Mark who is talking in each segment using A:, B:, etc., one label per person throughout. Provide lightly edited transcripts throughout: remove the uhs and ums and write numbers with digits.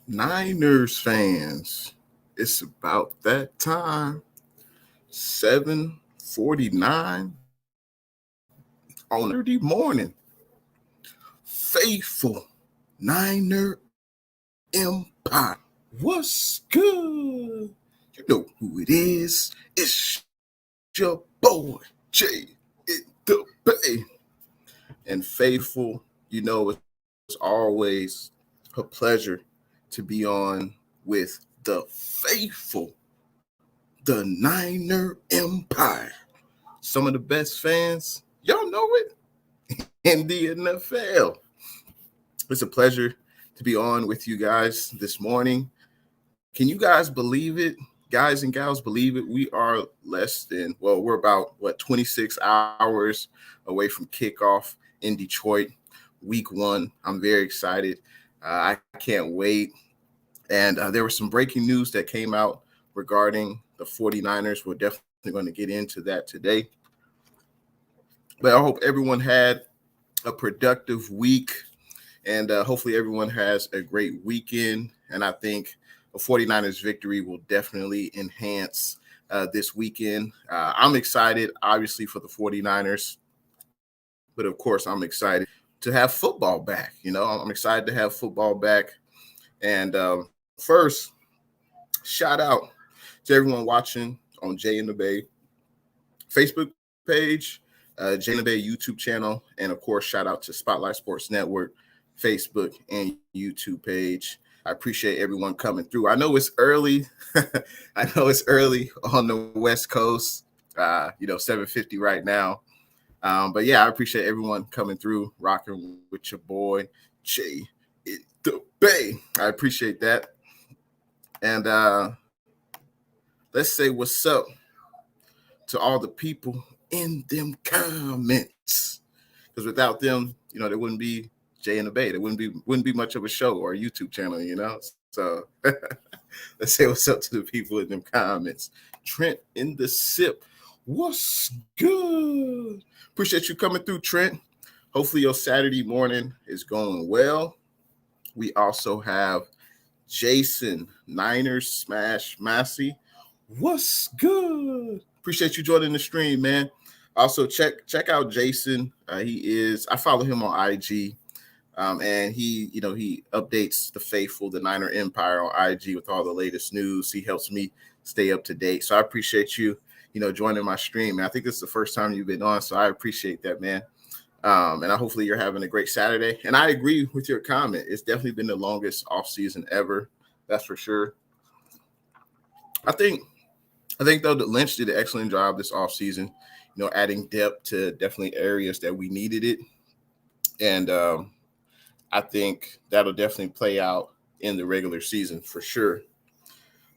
A: Niners fans, it's about that time. 7:49 on a Saturday morning. Faithful Niner Empire. What's good? You know who it is. It's your boy, Jay in the Bay. And faithful, it's always a pleasure to be on with the faithful, the Niner Empire. Some of the best fans, y'all know it, in the NFL. It's a pleasure to be on with you guys this morning. Can you guys believe it? Guys and gals, believe it. We are we're about 26 hours away from kickoff in Detroit, week 1. I'm very excited. I can't wait. And there was some breaking news that came out regarding the 49ers. We're definitely going to get into that today. But I hope everyone had a productive week, and hopefully everyone has a great weekend. And I think a 49ers victory will definitely enhance this weekend. I'm excited, obviously, for the 49ers. But, of course, I'm excited to have football back. I'm excited to have football back. And first, shout out to everyone watching on Jay in the Bay Facebook page, Jay in the Bay YouTube channel, and, of course, shout out to Spotlight Sports Network Facebook and YouTube page. I appreciate everyone coming through. I know it's early. I know it's early on the West Coast, 7:50 right now. But yeah, I appreciate everyone coming through, rocking with your boy, Jay in the Bay. I appreciate that. And let's say what's up to all the people in them comments. Because without them, there wouldn't be Jay in the Bay. There wouldn't be much of a show or a YouTube channel, So let's say what's up to the people in them comments. Trent in the sip. What's good? Appreciate you coming through, Trent. Hopefully your Saturday morning is going well. We also have Jason, Niners Smash Massey. What's good? Appreciate you joining the stream, man. Also, check out Jason. I follow him on IG. And he updates the faithful, the Niner Empire on IG with all the latest news. He helps me stay up to date. So I appreciate you, joining my stream. And I think this is the first time you've been on, so I appreciate that, man. And hopefully you're having a great Saturday. And I agree with your comment. It's definitely been the longest off season ever. That's for sure. I think though that Lynch did an excellent job this off season, adding depth to definitely areas that we needed it. And I think that'll definitely play out in the regular season for sure.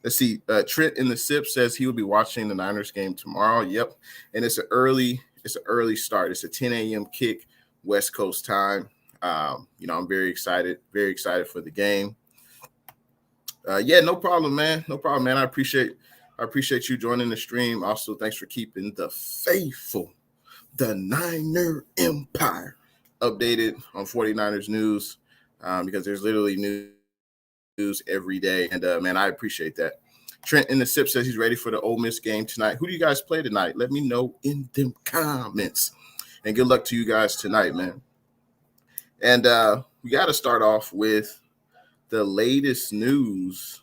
A: Let's see. Trent in the sip says he will be watching the Niners game tomorrow. Yep. And it's an early start. It's a 10 a.m. kick, West Coast time. I'm very excited for the game. No problem, man. I appreciate you joining the stream. Also, thanks for keeping the faithful, the Niner Empire updated on 49ers news, because there's literally news every day. And, man, I appreciate that. Trent in the sip says he's ready for the Ole Miss game tonight. Who do you guys play tonight? Let me know in them comments. And good luck to you guys tonight, man. And we got to start off with the latest news.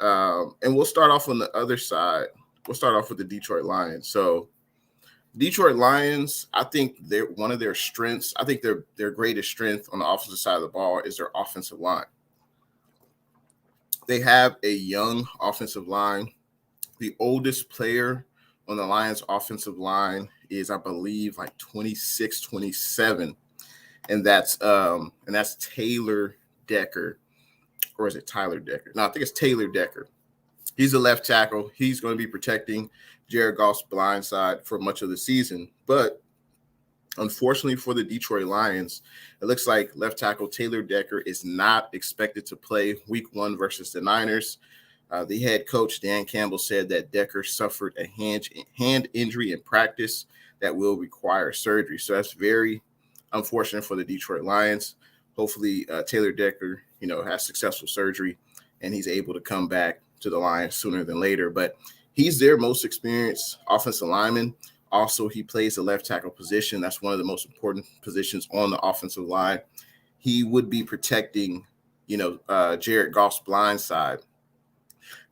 A: And we'll start off on the other side. We'll start off with the Detroit Lions. So Detroit Lions, I think they're one of their strengths. I think their greatest strength on the offensive side of the ball is their offensive line. They have a young offensive line. The oldest player on the Lions offensive line is, I believe, like 26, 27. And that's Taylor Decker. Or is it Tyler Decker? No, I think it's Taylor Decker. He's a left tackle. He's going to be protecting Jared Goff's blind side for much of the season. But unfortunately for the Detroit Lions, it looks like left tackle Taylor Decker is not expected to play week 1 versus the Niners. The head coach, Dan Campbell, said that Decker suffered a hand injury in practice that will require surgery. So that's very unfortunate for the Detroit Lions. Hopefully Taylor Decker has successful surgery, and he's able to come back to the Lions sooner than later. But he's their most experienced offensive lineman. Also, he plays the left tackle position. That's one of the most important positions on the offensive line. He would be protecting, Jared Goff's blind side.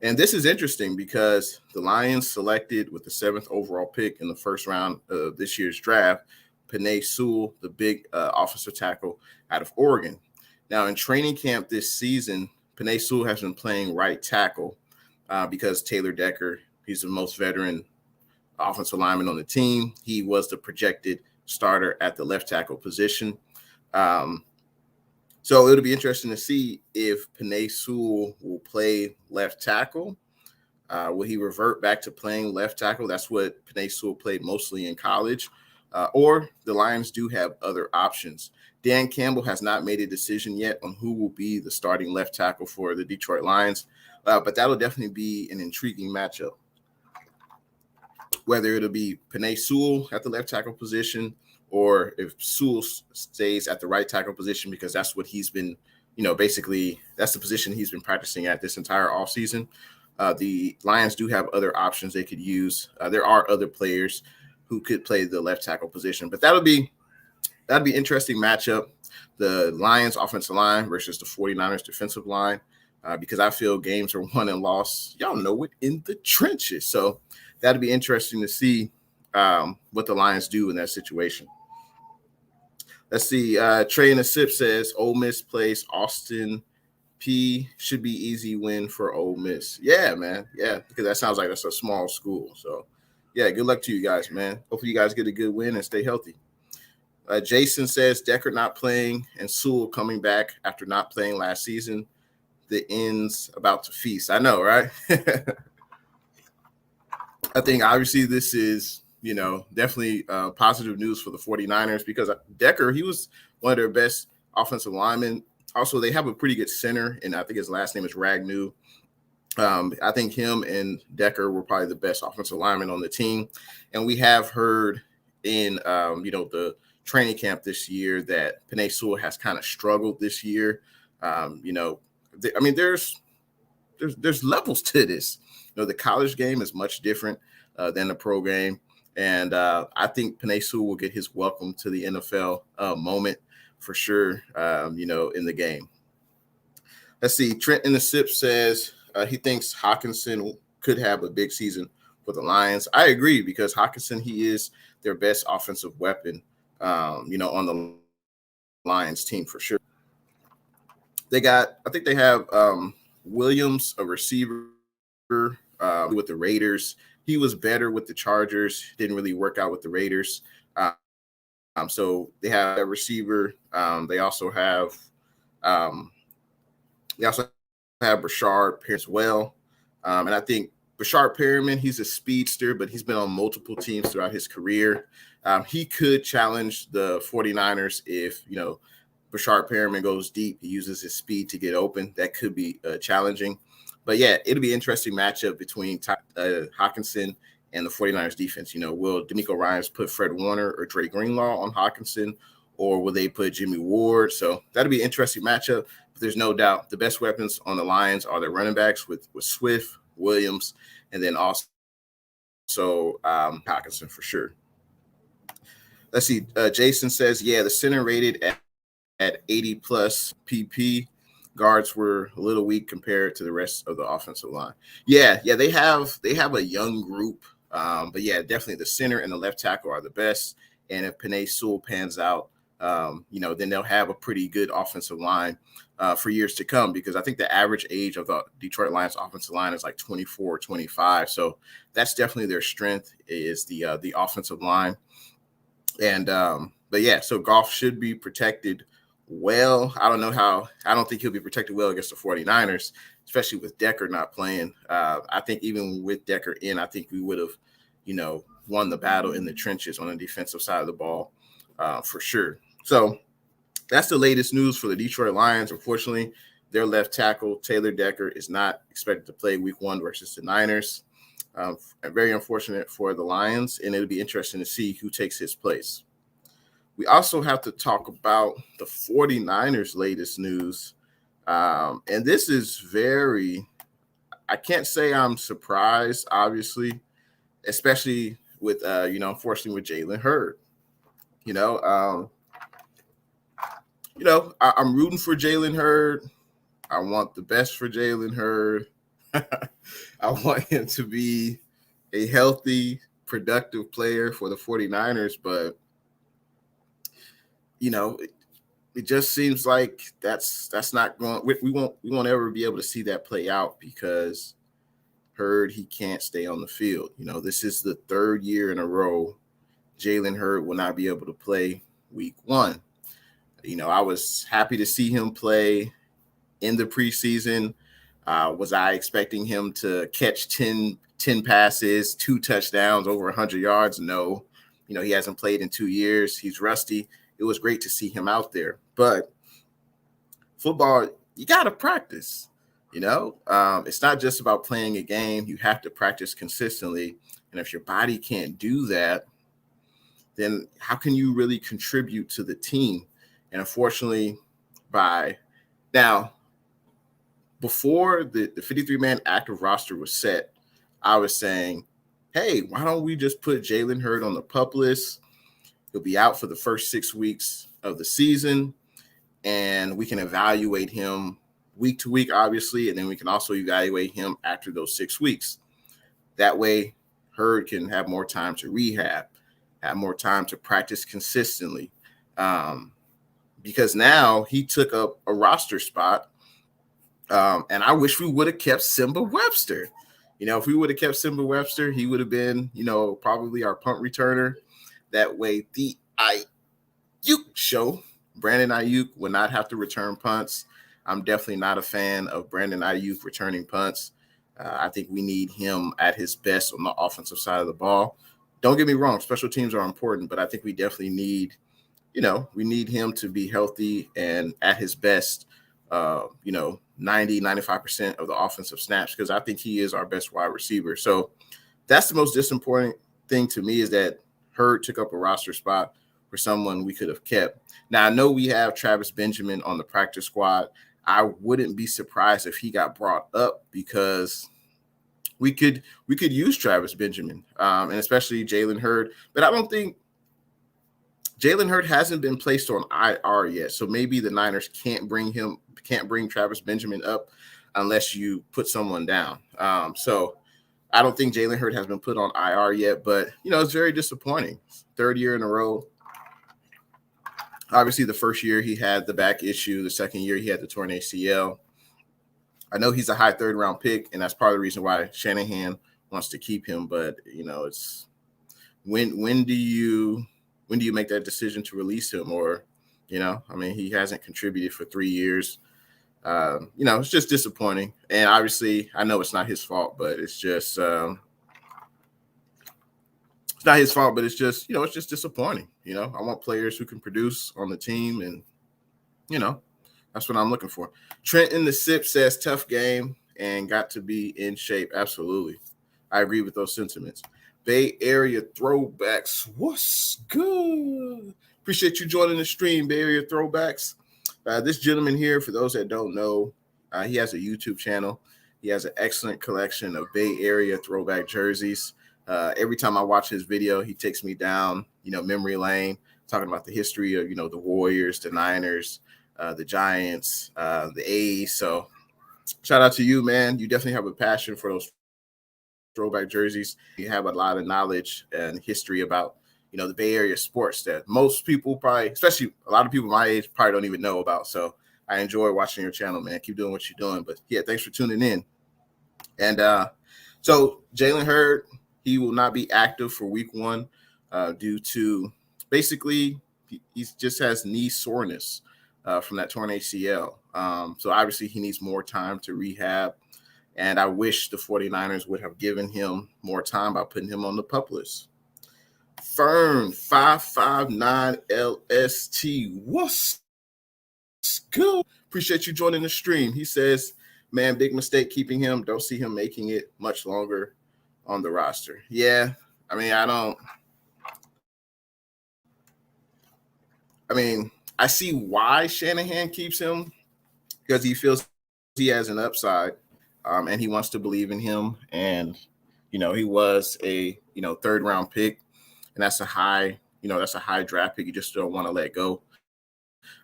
A: And this is interesting because the Lions selected with the 7th overall pick in the first round of this year's draft, Penei Sewell, the big offensive tackle out of Oregon. Now, in training camp this season, Penei Sewell has been playing right tackle because Taylor Decker, he's the most veteran offensive lineman on the team. He was the projected starter at the left tackle position. So it'll be interesting to see if Penei Sewell will play left tackle. Will he revert back to playing left tackle? That's what Penei Sewell played mostly in college. Or the Lions do have other options. Dan Campbell has not made a decision yet on who will be the starting left tackle for the Detroit Lions, but that'll definitely be an intriguing matchup. Whether it'll be Penei Sewell at the left tackle position, or if Sewell stays at the right tackle position, because that's what he's been, basically that's the position he's been practicing at this entire offseason. The Lions do have other options they could use. There are other players who could play the left tackle position, but that'd be interesting matchup. The Lions offensive line versus the 49ers defensive line, because I feel games are won and lost. Y'all know it in the trenches. So that'd be interesting to see what the Lions do in that situation. Let's see. Trey in the Sip says Ole Miss plays Austin P. Should be easy win for Ole Miss. Yeah, man. Yeah, because that sounds like that's a small school. So, yeah, good luck to you guys, man. Hopefully you guys get a good win and stay healthy. Jason says Decker not playing and Sewell coming back after not playing last season. The ends about to feast. I know, right? I think obviously this is, definitely positive news for the 49ers because Decker, he was one of their best offensive linemen. Also, they have a pretty good center, and I think his last name is Ragnew. I think him and Decker were probably the best offensive linemen on the team. And we have heard in, the training camp this year that Penei Sewell has kind of struggled this year. There's levels to this. The college game is much different than the pro game. And I think Penei Sewell will get his welcome to the NFL moment for sure, in the game. Let's see. Trent in the Sip says he thinks Hockenson could have a big season for the Lions. I agree because Hockenson, he is their best offensive weapon, on the Lions team for sure. I think they have Williams, a receiver with the Raiders. He was better with the Chargers, didn't really work out with the Raiders. So they have a receiver. They also have Brashard Perriman as well. And I think Brashard Perriman, he's a speedster, but he's been on multiple teams throughout his career. He could challenge the 49ers if, Brashard Perriman goes deep. He uses his speed to get open. That could be challenging. But, yeah, it'll be an interesting matchup between Hockenson and the 49ers defense. Will D'Amico Ryans put Fred Warner or Dre Greenlaw on Hockenson, or will they put Jimmy Ward? So that'll be an interesting matchup. But there's no doubt the best weapons on the Lions are their running backs with Swift, Williams, and then also Hockenson for sure. Let's see. Jason says, the center rated at 80+ PP. Guards were a little weak compared to the rest of the offensive line. Yeah, they have a young group, but yeah, definitely the center and the left tackle are the best. And if Penei Sewell pans out, then they'll have a pretty good offensive line for years to come, because I think the average age of the Detroit Lions offensive line is like 24, 25. So that's definitely their strength is the offensive line. And but yeah, so Goff should be protected well. I don't think he'll be protected well against the 49ers, especially with Decker not playing. I think even with Decker in, I think we would have, won the battle in the trenches on the defensive side of the ball for sure. So that's the latest news for the Detroit Lions. Unfortunately, their left tackle, Taylor Decker, is not expected to play week 1 versus the Niners. Very unfortunate for the Lions, and it'll be interesting to see who takes his place. We also have to talk about the 49ers' latest news. And this is I can't say I'm surprised, obviously, especially with, unfortunately with Jalen Hurd. I'm rooting for Jalen Hurd. I want the best for Jalen Hurd. I want him to be a healthy, productive player for the 49ers, but it just seems like that's not going. We won't ever be able to see that play out because Hurd, he can't stay on the field. This is the third year in a row Jalen Hurd will not be able to play week 1. I was happy to see him play in the preseason. Was I expecting him to catch 10 passes, 2 touchdowns, over 100 yards? No. He hasn't played in 2 years. He's rusty. It was great to see him out there. But football, you got to practice. It's not just about playing a game. You have to practice consistently. And if your body can't do that, then how can you really contribute to the team? And unfortunately, before the 53-man active roster was set, I was saying, hey, why don't we just put Jalen Hurd on the PUP list? He'll be out for the first 6 weeks of the season, and we can evaluate him week to week, obviously, and then we can also evaluate him after those 6 weeks. That way, Hurd can have more time to rehab, have more time to practice consistently, because now he took up a roster spot, and I wish we would have kept Simba Webster. If we would have kept Simba Webster, he would have been, probably our punt returner. That way, the Ayuk show, Brandon Ayuk would not have to return punts. I'm definitely not a fan of Brandon Ayuk returning punts. I think we need him at his best on the offensive side of the ball. Don't get me wrong, special teams are important, but I think we definitely need, we need him to be healthy and at his best, 90-95% of the offensive snaps, because I think he is our best wide receiver. So that's the most disappointing thing to me, is that Hurd took up a roster spot for someone we could have kept. Now, I know we have Travis Benjamin on the practice squad. I wouldn't be surprised if he got brought up, because we could use Travis Benjamin, and especially Jalen Hurd. But I don't think Jalen Hurd hasn't been placed on IR yet. So maybe the Niners can't bring Travis Benjamin up unless you put someone down. So I don't think Jalen Hurd has been put on IR yet, but, it's very disappointing. 3rd year in a row. Obviously, the first year he had the back issue. The second year he had the torn ACL. I know he's a high 3rd-round pick, and that's part of the reason why Shanahan wants to keep him. But, it's when do you make that decision to release him? Or, he hasn't contributed for 3 years. It's just disappointing. And obviously, I know it's not his fault, but it's just it's not his fault, but it's just, it's just disappointing. I want players who can produce on the team, and, that's what I'm looking for. Trent in the SIP says tough game and got to be in shape. Absolutely. I agree with those sentiments. Bay Area Throwbacks. What's good? Appreciate you joining the stream, Bay Area Throwbacks. This gentleman here, for those that don't know, he has a YouTube channel. He has an excellent collection of Bay Area throwback jerseys. Every time I watch his video, he takes me down, memory lane, talking about the history of, the Warriors, the Niners, the Giants, the A's. So shout out to you, man. You definitely have a passion for those throwback jerseys. You have a lot of knowledge and history about, the Bay Area sports that most people probably, especially a lot of people my age, probably don't even know about. So I enjoy watching your channel, man. Keep doing what you're doing. But yeah, thanks for tuning in. And so Jalen Hurd, he will not be active for week 1 due to basically he just has knee soreness from that torn ACL. So obviously he needs more time to rehab. And I wish the 49ers would have given him more time by putting him on the PUP list. Fern 559 LST. What's good? Appreciate you joining the stream. He says, man, big mistake keeping him. Don't see him making it much longer on the roster. Yeah. I see why Shanahan keeps him because he feels he has an upside, and he wants to believe in him. And he was a third round pick, and that's a high draft pick. You just don't want to let go.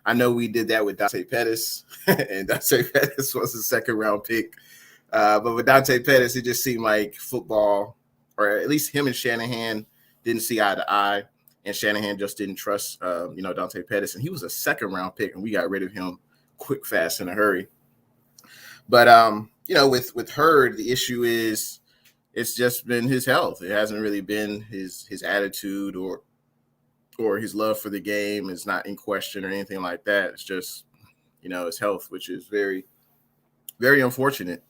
A: I know we did that with Dante Pettis, and Dante Pettis was a second round pick. But with Dante Pettis, it just seemed like football, or at least him and Shanahan, didn't see eye to eye, and Shanahan just didn't trust, Dante Pettis, and he was a second round pick, and we got rid of him quick, fast, in a hurry. But with Hurd, the issue is it's just been his health. It hasn't really been his attitude or his love for the game is not in question or anything like that. It's just his health, which is very, very unfortunate.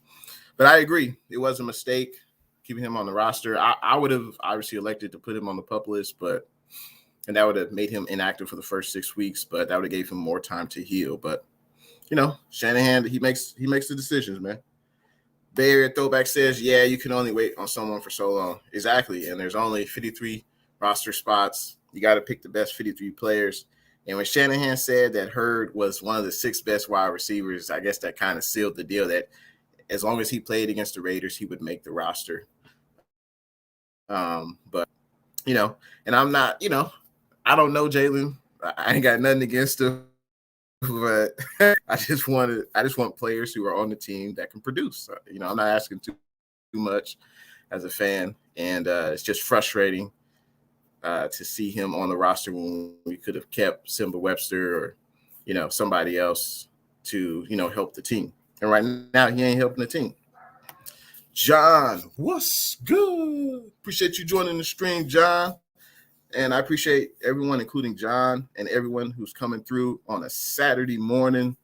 A: But I agree, it was a mistake keeping him on the roster. I would have obviously elected to put him on the PUP list, and that would have made him inactive for the first 6 weeks, but that would have gave him more time to heal. But Shanahan, he makes the decisions, man. Bay Area Throwback says, yeah, you can only wait on someone for so long. Exactly, and there's only 53 roster spots. You got to pick the best 53 players. And when Shanahan said that Hurd was one of the 6 best wide receivers, I guess that kind of sealed the deal that as long as he played against the Raiders, he would make the roster. But and I'm not, I don't know Jalen. I ain't got nothing against him, but I just want players who are on the team that can produce. I'm not asking too much as a fan, and it's just frustrating to see him on the roster when we could have kept Simba Webster or somebody else to help the team. And right now he ain't helping the team. John, what's good? Appreciate you joining the stream, John. And I appreciate everyone, including John and everyone who's coming through on a Saturday morning.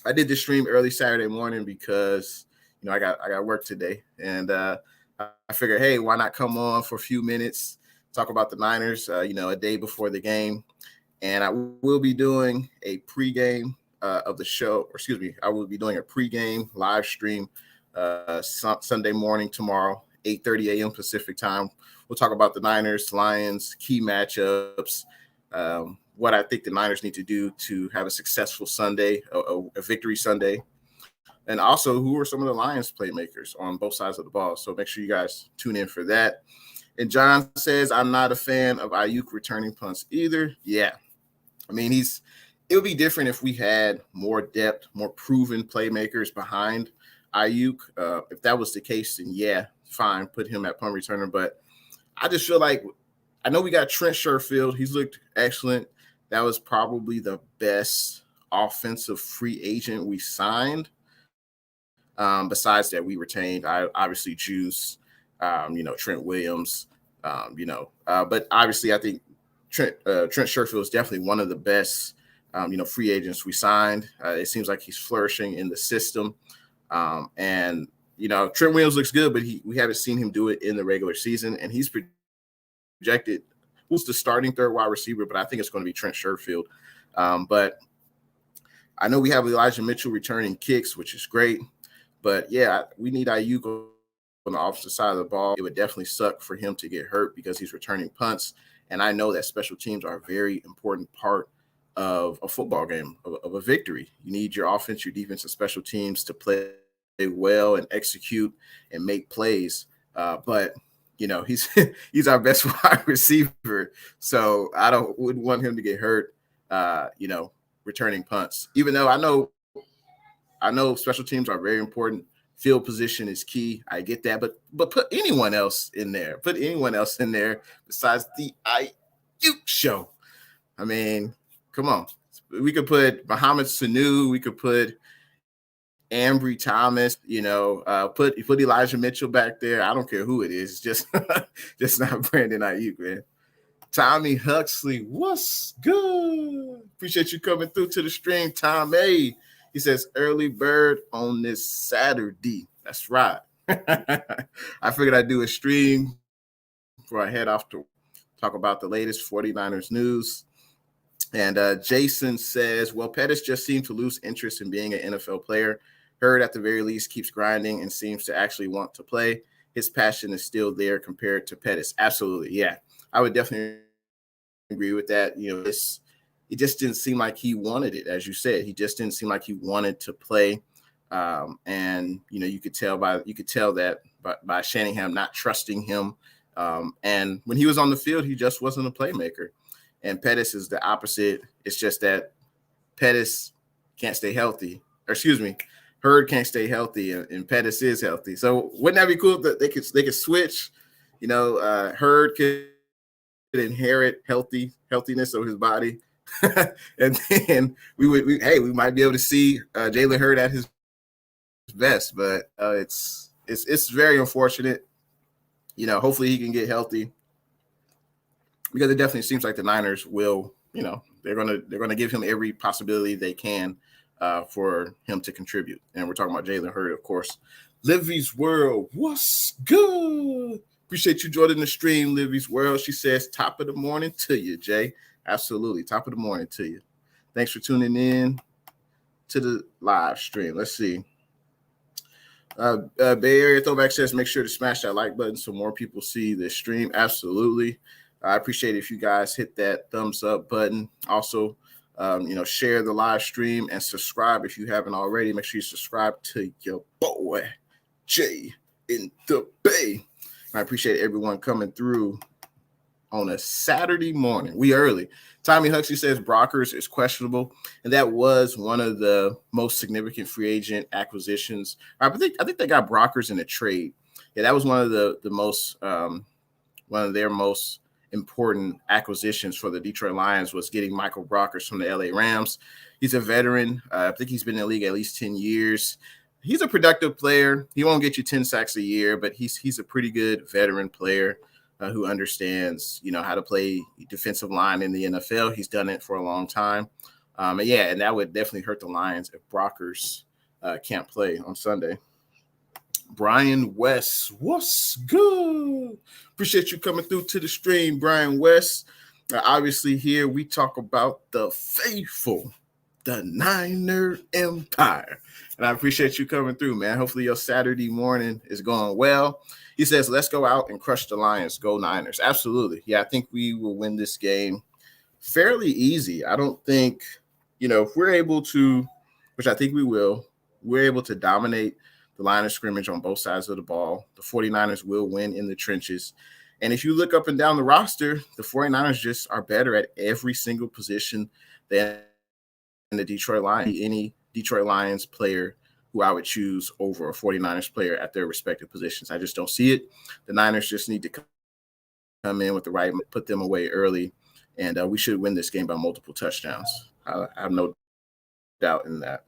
A: I did this stream early Saturday morning because, I got work today. And I figured, hey, why not come on for a few minutes, talk about the Niners, a day before the game. And I will be doing a pregame of the show. I will be doing a pregame live stream Sunday morning tomorrow, 8:30 a.m. Pacific time. We'll talk about the Niners, Lions, key matchups, what I think the Niners need to do to have a successful Sunday, a victory Sunday, and also who are some of the Lions playmakers on both sides of the ball. So make sure you guys tune in for that. And John says, I'm not a fan of Ayuk returning punts either. Yeah. I mean, it would be different if we had more depth, more proven playmakers behind Ayuk. If that was the case, then yeah, fine, put him at punt returner. But I just feel like I know we got Trent Sherfield. He's looked excellent. That was probably the best offensive free agent we signed. Besides that, we retained obviously Juice, Trent Williams, but obviously I think Trent Sherfield is definitely one of the best, free agents we signed. It seems like he's flourishing in the system. And Trent Williams looks good, but we haven't seen him do it in the regular season. And he's projected who's the starting third wide receiver, but I think it's going to be Trent Sherfield. But I know we have Elijah Mitchell returning kicks, which is great. But yeah, we need Ayuk on the offensive side of the ball. It would definitely suck for him to get hurt because he's returning punts. And I know that special teams are a very important part of a football game, of a victory. You need your offense, your defense, and special teams to play well and execute and make plays. But he's our best wide receiver, so wouldn't want him to get hurt. Returning punts, even though I know special teams are very important. Field position is key. I get that, but put anyone else in there. Put anyone else in there besides the Ayuk show. I mean, come on. We could put Mohamed Sanu. We could put Ambry Thomas. Put Elijah Mitchell back there. I don't care who it is. Just not Brandon Ayuk, man. Tommy Huxley, what's good? Appreciate you coming through to the stream, Tom A. He says, early bird on this Saturday. That's right. I figured I'd do a stream before I head off to talk about the latest 49ers news. And Jason says, well, Pettis just seemed to lose interest in being an NFL player. Hurd, at the very least, keeps grinding and seems to actually want to play. His passion is still there compared to Pettis. Absolutely, yeah. I would definitely agree with that. it just didn't seem like he wanted it. As you said, he just didn't seem like he wanted to play. And you could tell that by Shanahan not trusting him. And when he was on the field, he just wasn't a playmaker. And Pettis is the opposite. It's just that Pettis can't stay healthy. Or excuse me, Hurd can't stay healthy, and Pettis is healthy. So wouldn't that be cool that they could switch? Hurd could inherit healthiness of his body, and then we might be able to see Jalen Hurd at his best. But it's very unfortunate. Hopefully he can get healthy, because it definitely seems like the Niners will. They're gonna give him every possibility they can for him to contribute. And we're talking about Jalen Hurd, of course. Livy's World, what's good? Appreciate you joining the stream, Livy's World. She says, top of the morning to you, Jay. Absolutely, top of the morning to you. Thanks for tuning in to the live stream. Let's see. Bay Area Throwback says, make sure to smash that like button so more people see this stream. Absolutely. I appreciate it if you guys hit that thumbs up button. Also, share the live stream and subscribe if you haven't already. Make sure you subscribe to your boy, Jay in the Bay. I appreciate everyone coming through on a Saturday morning. We early. Tommy Huxley says Brockers is questionable, and that was one of the most significant free agent acquisitions. I think they got Brockers in a trade. Yeah, that was one of their most important acquisitions for the Detroit Lions, was getting Michael Brockers from the LA Rams. He's a veteran. I think he's been in the league at least 10 years. He's a productive player. He won't get you 10 sacks a year, but he's a pretty good veteran player who understands, how to play defensive line in the NFL. He's done it for a long time. And that would definitely hurt the Lions if Brockers can't play on Sunday. Brian West, what's good? Appreciate you coming through to the stream, Brian West. Obviously, here we talk about the faithful, the Niner Empire. And I appreciate you coming through, man. Hopefully your Saturday morning is going well. He says, let's go out and crush the Lions. Go Niners. Absolutely. Yeah, I think we will win this game fairly easy. I don't think, if we're able to, which I think we will, we're able to dominate the line of scrimmage on both sides of the ball. The 49ers will win in the trenches. And if you look up and down the roster, the 49ers just are better at every single position than the Detroit Lions. Any Detroit Lions player who I would choose over a 49ers player at their respective positions. I just don't see it. The Niners just need to come in with the right, put them away early, and we should win this game by multiple touchdowns. I have no doubt in that.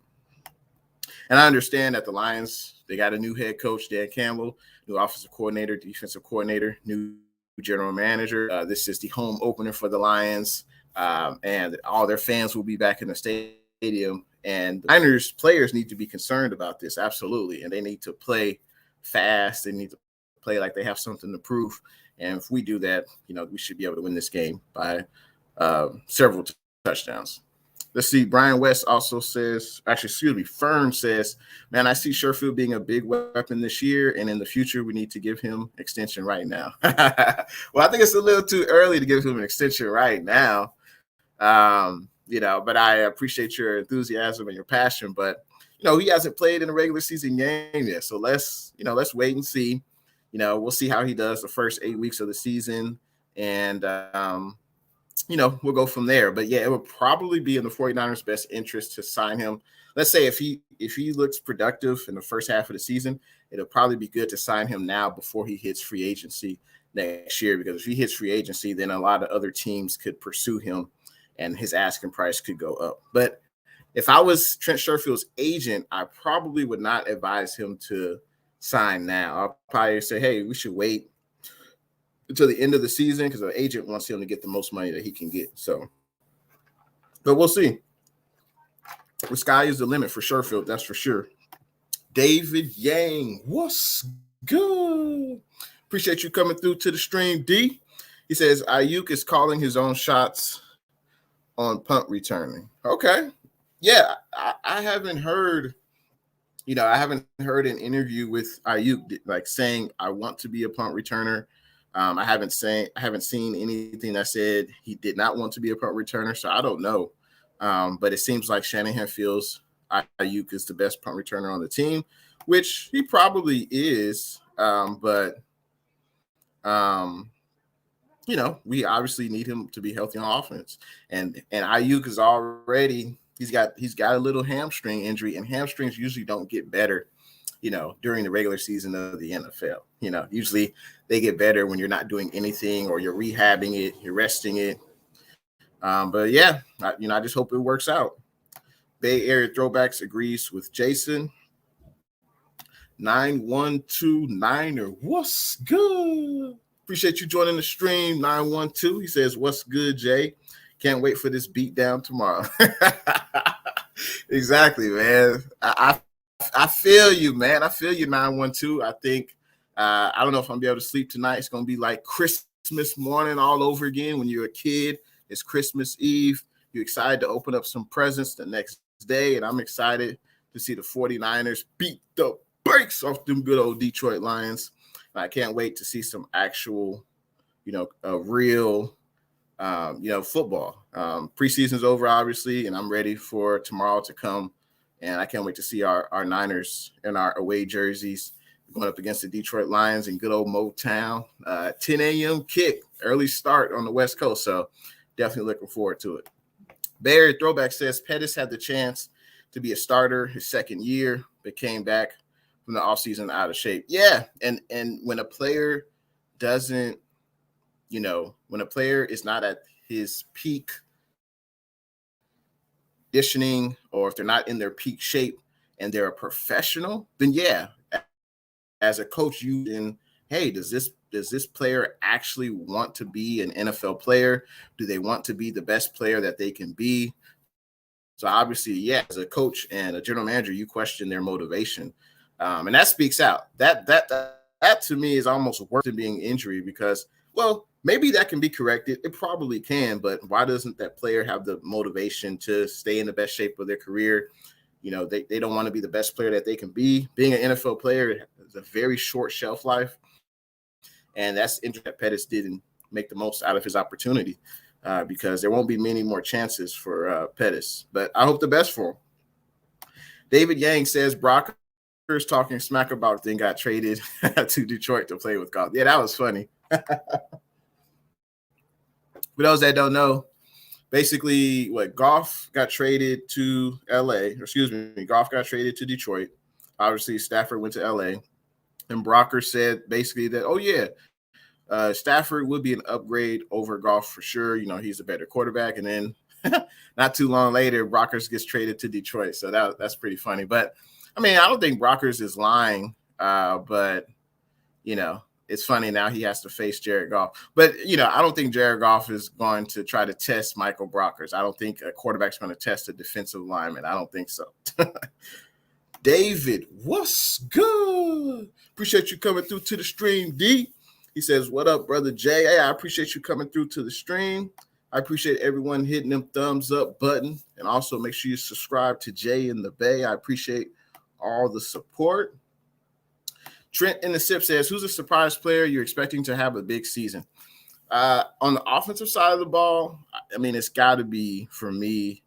A: And I understand that the Lions, they got a new head coach, Dan Campbell, new offensive coordinator, defensive coordinator, new general manager. This is the home opener for the Lions, and all their fans will be back in the stadium. And the Niners players need to be concerned about this, absolutely. And they need to play fast. They need to play like they have something to prove. And if we do that, we should be able to win this game by several touchdowns. Let's see. Brian West also says, Fern says, man, I see Sherfield being a big weapon this year, and in the future, we need to give him extension right now. Well, I think it's a little too early to give him an extension right now. But I appreciate your enthusiasm and your passion. But, he hasn't played in a regular season game yet. So let's wait and see. We'll see how he does the first 8 weeks of the season. And, we'll go from there. But, yeah, it would probably be in the 49ers' best interest to sign him. Let's say if he looks productive in the first half of the season, it'll probably be good to sign him now before he hits free agency next year. Because if he hits free agency, then a lot of other teams could pursue him, and his asking price could go up. But if I was Trent Sherfield's agent, I probably would not advise him to sign now. I'll probably say, hey, we should wait until the end of the season because the agent wants him to get the most money that he can get. So, but we'll see. The sky is the limit for Sherfield, that's for sure. David Yang, what's good? Appreciate you coming through to the stream, D. He says Ayuk is calling his own shots on punt returning. Okay. Yeah, I haven't heard, I haven't heard an interview with Ayuk like saying I want to be a punt returner. I haven't seen anything that said he did not want to be a punt returner, so I don't know. But it seems like Shanahan feels Ayuk is the best punt returner on the team, which he probably is. But we obviously need him to be healthy on offense. And Ayuk is already he's got a little hamstring injury, and hamstrings usually don't get better, during the regular season of the NFL. Usually they get better when you're not doing anything or you're rehabbing it, you're resting it. But yeah, I just hope it works out. Bay Area Throwbacks agrees with Jason. 912 Niner, what's good? Appreciate you joining the stream. 912, he says, what's good, Jay? Can't wait for this beat down tomorrow. Exactly, man. I feel you, man. I feel you, 912. I think I don't know if I'm gonna be able to sleep tonight. It's gonna be like Christmas morning all over again. When you're a kid, it's Christmas Eve. You're excited to open up some presents the next day, and I'm excited to see the 49ers beat the brakes off them good old Detroit Lions. And I can't wait to see some actual, real, football. Preseason's over, obviously, and I'm ready for tomorrow to come. And I can't wait to see our Niners in our away jerseys going up against the Detroit Lions in good old Motown. 10 a.m. kick, early start on the West Coast. So definitely looking forward to it. Bay Area Throwback says Pettis had the chance to be a starter his second year, but came back from the offseason out of shape. Yeah, and when a player doesn't, when a player is not at his peak conditioning, or if they're not in their peak shape and they're a professional, then yeah, as a coach, hey, does this player actually want to be an NFL player? Do they want to be the best player that they can be? So obviously, yeah, as a coach and a general manager, you question their motivation. And that speaks out. That to me is almost worse than being injury, because, well, maybe that can be corrected. It probably can, but why doesn't that player have the motivation to stay in the best shape of their career? They don't want to be the best player that they can be. Being an NFL player is a very short shelf life, and that's interesting that Pettis didn't make the most out of his opportunity, because there won't be many more chances for Pettis. But I hope the best for him. David Yang says Brock talking smack about then got traded to Detroit to play with Goff. Yeah, that was funny. For those that don't know, basically Goff got traded to Goff got traded to Detroit. Obviously, Stafford went to LA, and Brocker said basically that, Stafford would be an upgrade over Goff for sure. He's a better quarterback. And then not too long later, Brockers gets traded to Detroit. So that's pretty funny. But I mean, I don't think Brockers is lying, but, it's funny now he has to face Jared Goff. But, I don't think Jared Goff is going to try to test Michael Brockers. I don't think a quarterback's going to test a defensive lineman. I don't think so. David, what's good? Appreciate you coming through to the stream, D. He says, what up, brother Jay? Hey, I appreciate you coming through to the stream. I appreciate everyone hitting them thumbs up button. And also make sure you subscribe to Jay in the Bay. I appreciate all the support. Trent in the SIP says, who's a surprise player you're expecting to have a big season? On the offensive side of the ball, I mean, it's got to be, for me,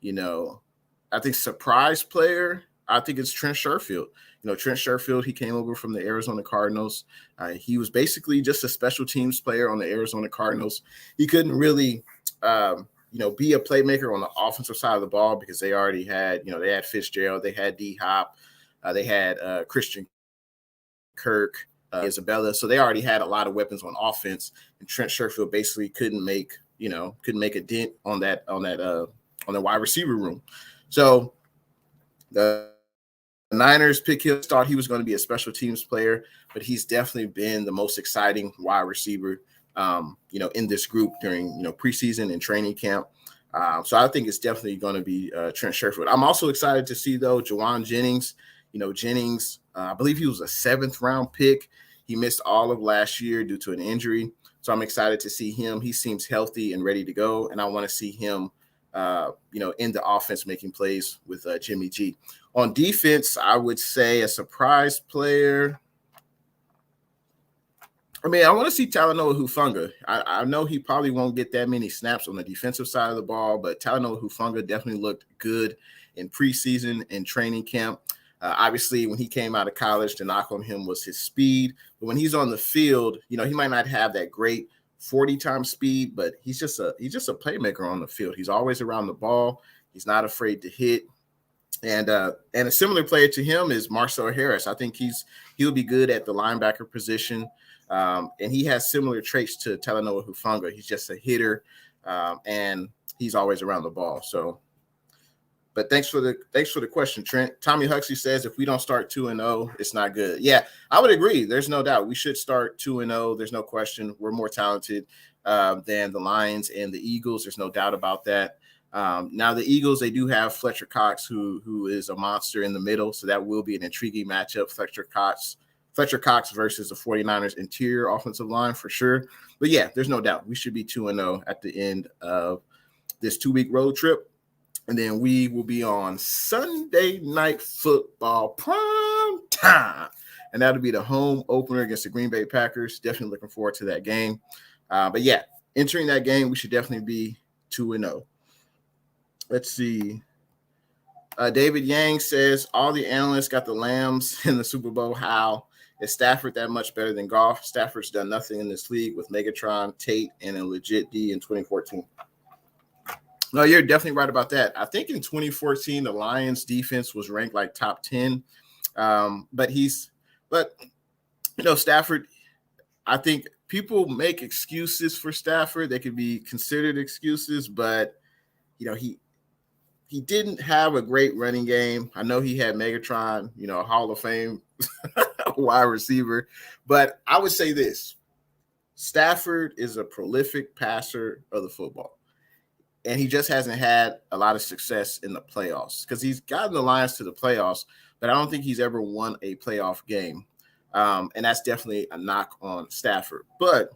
A: I think surprise player, I think it's Trent Sherfield. Trent Sherfield, he came over from the Arizona Cardinals. He was basically just a special teams player on the Arizona Cardinals. He couldn't really, be a playmaker on the offensive side of the ball because they already had, they had Fitzgerald, they had D-Hop, they had Christian Kirk, Isabella. So they already had a lot of weapons on offense, and Trent Sherfield basically couldn't make a dent on the wide receiver room. So the Niners pick him, thought he was going to be a special teams player, but he's definitely been the most exciting wide receiver, in this group during, preseason and training camp. So I think it's definitely going to be Trent Sherfield. I'm also excited to see, though, Jawan Jennings. Jennings, I believe he was a 7th round pick. He missed all of last year due to an injury. So I'm excited to see him. He seems healthy and ready to go. And I want to see him, in the offense making plays with Jimmy G. On defense, I would say a surprise player. I mean, I want to see Talanoa Hufanga. I know he probably won't get that many snaps on the defensive side of the ball, but Talanoa Hufanga definitely looked good in preseason and training camp. Obviously, when he came out of college, the knock on him was his speed. But when he's on the field, he might not have that great 40-time speed, but he's just a playmaker on the field. He's always around the ball. He's not afraid to hit. And a similar player to him is Marcel Harris. I think he'll be good at the linebacker position. And he has similar traits to Talanoa Hufanga. He's just a hitter, and he's always around the ball. So, but thanks for the question, Trent. Tommy Huxley says if we don't start 2-0, it's not good. Yeah, I would agree. There's no doubt we should start 2-0. There's no question. We're more talented than the Lions and the Eagles. There's no doubt about that. Now the Eagles, they do have Fletcher Cox, who is a monster in the middle. So that will be an intriguing matchup. Fletcher Cox versus the 49ers interior offensive line for sure. But yeah, there's no doubt we should be 2-0 at the end of this 2-week road trip. And then we will be on Sunday Night Football prime time. And that'll be the home opener against the Green Bay Packers. Definitely looking forward to that game. But yeah, entering that game, we should definitely be 2-0. Let's see. David Yang says, all the analysts got the Lambs in the Super Bowl. How? Is Stafford that much better than Goff? Stafford's done nothing in this league with Megatron, Tate, and a legit D in 2014. No, you're definitely right about that. I think in 2014, the Lions defense was ranked like top 10. But Stafford, I think people make excuses for Stafford. They could be considered excuses, but he didn't have a great running game. I know he had Megatron, a Hall of Fame wide receiver. But I would say this. Stafford is a prolific passer of the football. And he just hasn't had a lot of success in the playoffs because he's gotten the Lions to the playoffs, but I don't think he's ever won a playoff game. And that's definitely a knock on Stafford. But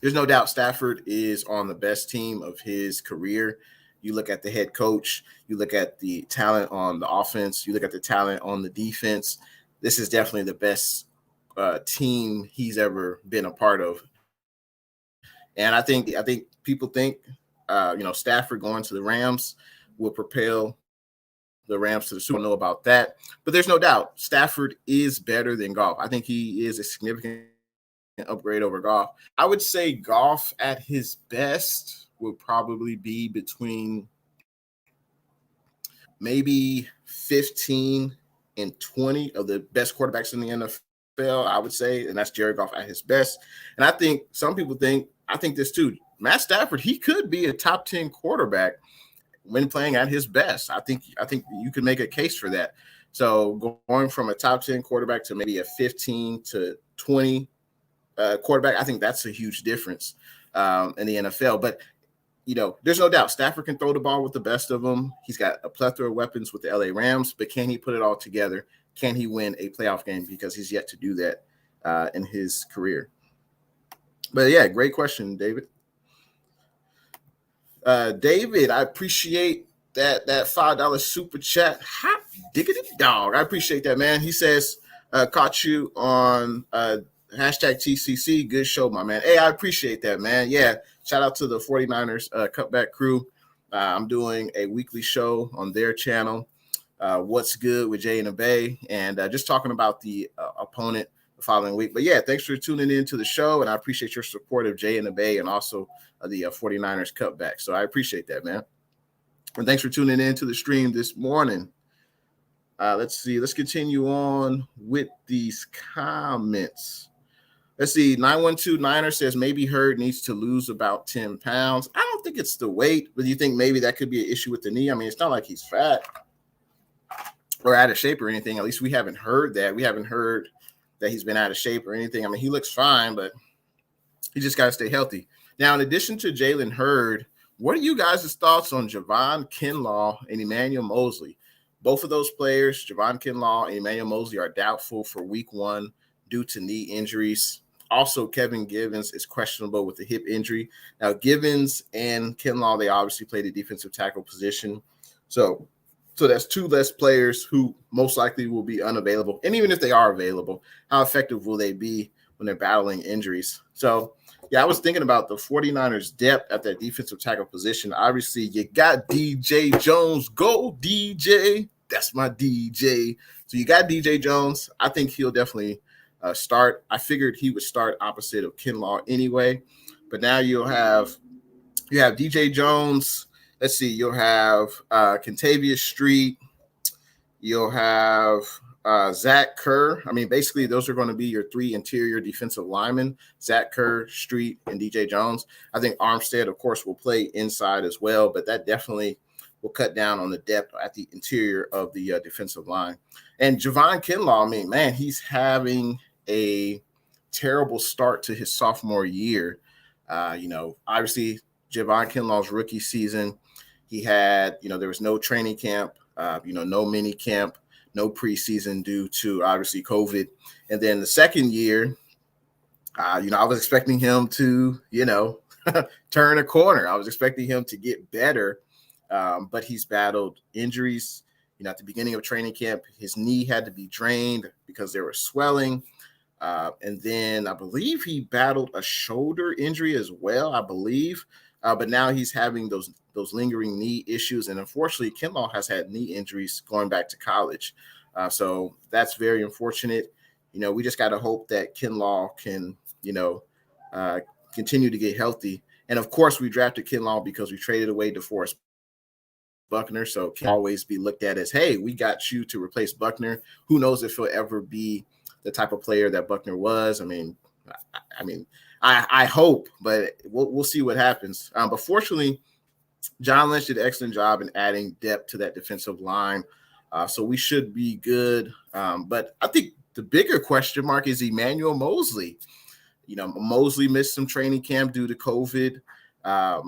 A: there's no doubt Stafford is on the best team of his career. You look at the head coach, you look at the talent on the offense, you look at the talent on the defense. This is definitely the best team he's ever been a part of. And I think people think, Stafford going to the Rams will propel the Rams to the Super Bowl. I don't know about that, but there's no doubt Stafford is better than Goff. I think he is a significant upgrade over Goff. I would say Goff at his best would probably be between maybe 15 and 20 of the best quarterbacks in the NFL, I would say, and that's Jared Goff at his best. And I think some people I think this too, Matt Stafford, he could be a top 10 quarterback when playing at his best. I think you could make a case for that. So going from a top 10 quarterback to maybe a 15 to 20 quarterback, I think that's a huge difference in the NFL. But there's no doubt Stafford can throw the ball with the best of them. He's got a plethora of weapons with the LA Rams, but can he put it all together? Can he win a playoff game? Because he's yet to do that in his career. But yeah, great question, David. David, I appreciate that $5 super chat. Hot diggity dog. I appreciate that, man. He says, caught you on hashtag TCC. Good show, my man. Hey, I appreciate that, man. Yeah. Shout out to the 49ers cutback crew. I'm doing a weekly show on their channel, What's Good with Jay and the Bay, and just talking about the opponent the following week. But yeah, thanks for tuning in to the show, and I appreciate your support of Jay and the Bay and also the 49ers cutback. So I appreciate that, man. And thanks for tuning in to the stream this morning. Let's see. Let's continue on with these comments. Let's see. 912 Niner says maybe Hurd needs to lose about 10 pounds. I don't think it's the weight, but you think maybe that could be an issue with the knee? I mean, it's not like he's fat or out of shape or anything. At least we haven't heard that. We haven't heard that he's been out of shape or anything. I mean, he looks fine, but he just got to stay healthy. Now, in addition to Jalen Hurd, what are you guys' thoughts on Javon Kinlaw and Emmanuel Moseley? Both of those players, Javon Kinlaw and Emmanuel Moseley, are doubtful for week 1 due to knee injuries. Also, Kevin Givens is questionable with the hip injury. Now, Givens and Kinlaw, they obviously play the defensive tackle position. So that's 2 less players who most likely will be unavailable. And even if they are available, how effective will they be when they're battling injuries. So, yeah, I was thinking about the 49ers depth at that defensive tackle position. Obviously, you got DJ Jones. Go, DJ. That's my DJ. So you got DJ Jones. I think he'll definitely start. I figured he would start opposite of Kinlaw anyway. But now you have DJ Jones. Let's see. You'll have Kentavious Street. You'll have Zach Kerr. I mean, basically, those are going to be your three interior defensive linemen, Zach Kerr, Street, and DJ Jones. I think Armstead, of course, will play inside as well, but that definitely will cut down on the depth at the interior of the defensive line. And Javon Kinlaw, I mean, man, he's having a terrible start to his sophomore year. Obviously, Javon Kinlaw's rookie season, he had, there was no training camp, no mini camp, no preseason due to obviously COVID. And then the second year, I was expecting him to, turn a corner. I was expecting him to get better, but he's battled injuries. At the beginning of training camp, his knee had to be drained because there was swelling. And then I believe he battled a shoulder injury as well, I believe. But now he's having those lingering knee issues. And unfortunately, Kinlaw has had knee injuries going back to college. So that's very unfortunate. We just got to hope that Kinlaw can, continue to get healthy. And of course, we drafted Kinlaw because we traded away DeForest Buckner. So can always be looked at as, hey, we got you to replace Buckner. Who knows if he'll ever be the type of player that Buckner was. I hope, but we'll see what happens. But fortunately, John Lynch did an excellent job in adding depth to that defensive line. So we should be good. But I think the bigger question mark is Emmanuel Mosley. Mosley missed some training camp due to COVID. I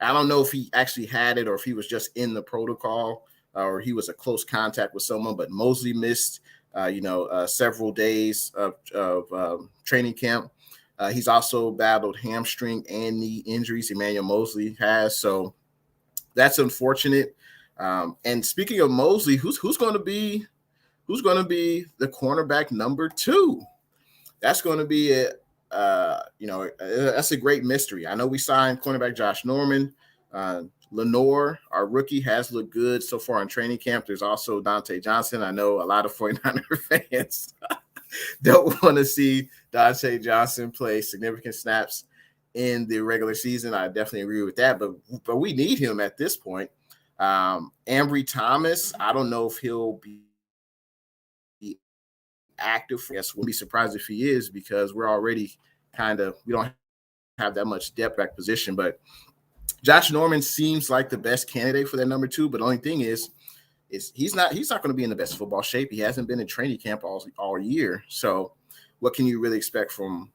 A: don't know if he actually had it or if he was just in the protocol or he was a close contact with someone, but Mosley missed, several days of training camp. He's also battled hamstring and knee injuries. Emmanuel Mosley has, so that's unfortunate. And speaking of Mosley, who's going to be the cornerback number 2? That's going to be that's a great mystery. I know we signed cornerback Josh Norman. Lenore, our rookie, has looked good so far in training camp. There's also Dante Johnson. I know a lot of 49er fans don't want to see Dante Johnson play significant snaps in the regular season. I definitely agree with that, but we need him at this point. Ambry Thomas, I don't know if he'll be active. Yes, wouldn't be surprised if he is because we're already we don't have that much depth back position. But Josh Norman seems like the best candidate for that number 2. But the only thing is he's not going to be in the best football shape. He hasn't been in training camp all year. So what can you really expect from,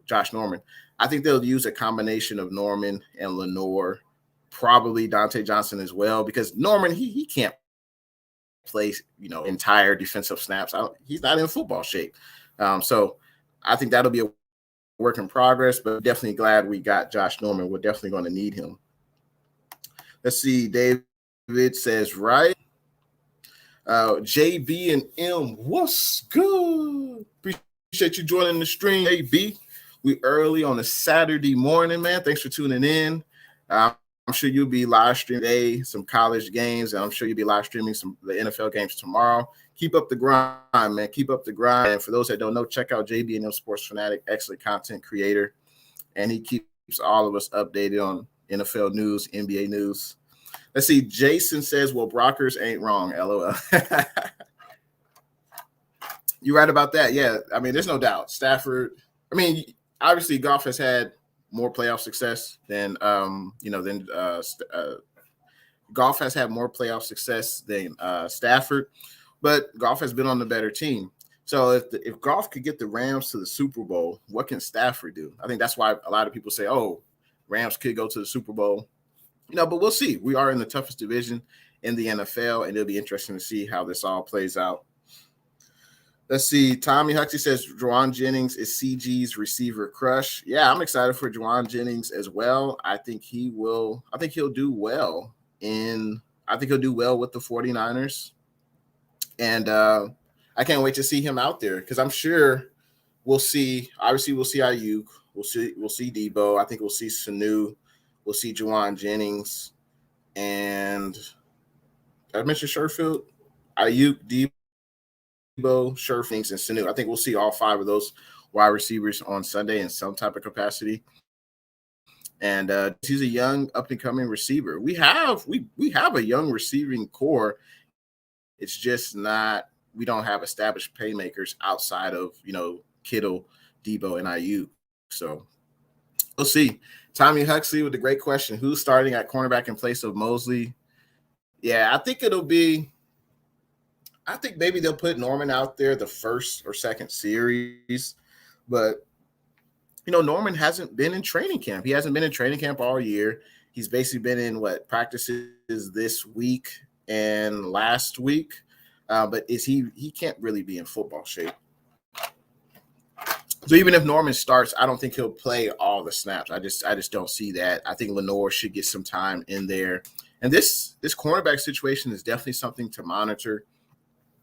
A: Josh Norman? I think they'll use a combination of Norman and Lenore, probably Dante Johnson as well, because Norman, he can't play, entire defensive snaps. He's not in football shape. So I think that'll be a work in progress, but definitely glad we got Josh Norman. We're definitely going to need him. Let's see. David says, right. JB and M, what's good? Appreciate you joining the stream, JB. We early on a Saturday morning, man. Thanks for tuning in. I'm sure you'll be live streaming today, some college games, and I'm sure you'll be live streaming the NFL games tomorrow. Keep up the grind, man. Keep up the grind. And for those that don't know, check out JB and M Sports Fanatic, excellent content creator. And he keeps all of us updated on NFL news, NBA news. Let's see. Jason says, well, Brockers ain't wrong, LOL. You're right about that. Yeah. There's no doubt. Stafford, obviously Goff has had more playoff success than Goff has had more playoff success than Stafford, but Goff has been on the better team. So if Goff could get the Rams to the Super Bowl, what can Stafford do? I think that's why a lot of people say, oh, Rams could go to the Super Bowl. But we'll see. We are in the toughest division in the NFL, and it'll be interesting to see how this all plays out. Let's see. Tommy Huxley says Juwan Jennings is CG's receiver crush. Yeah, I'm excited for Juwan Jennings as well. I think he'll do well with the 49ers. And I can't wait to see him out there because I'm sure, we'll see. Obviously, we'll see Ayuk. We'll see Debo. I think we'll see Sanu. We'll see Jawan Jennings. And I mentioned Sherfield, Ayuk, Debo, Sherfings, and Sanu. I think we'll see all 5 of those wide receivers on Sunday in some type of capacity. And he's a young, up and coming receiver. We have a young receiving core. It's just not. We don't have established playmakers outside of Kittle, Debo, and Ayuk. So we'll see. Tommy Huxley with the great question: who's starting at cornerback in place of Mosley? Yeah, I think maybe they'll put Norman out there the first or second series, but Norman hasn't been in training camp. He hasn't been in training camp all year. He's basically been in practices this week and last week, but he can't really be in football shape. So even if Norman starts, I don't think he'll play all the snaps. I just don't see that. I think Lenore should get some time in there. And this cornerback situation is definitely something to monitor.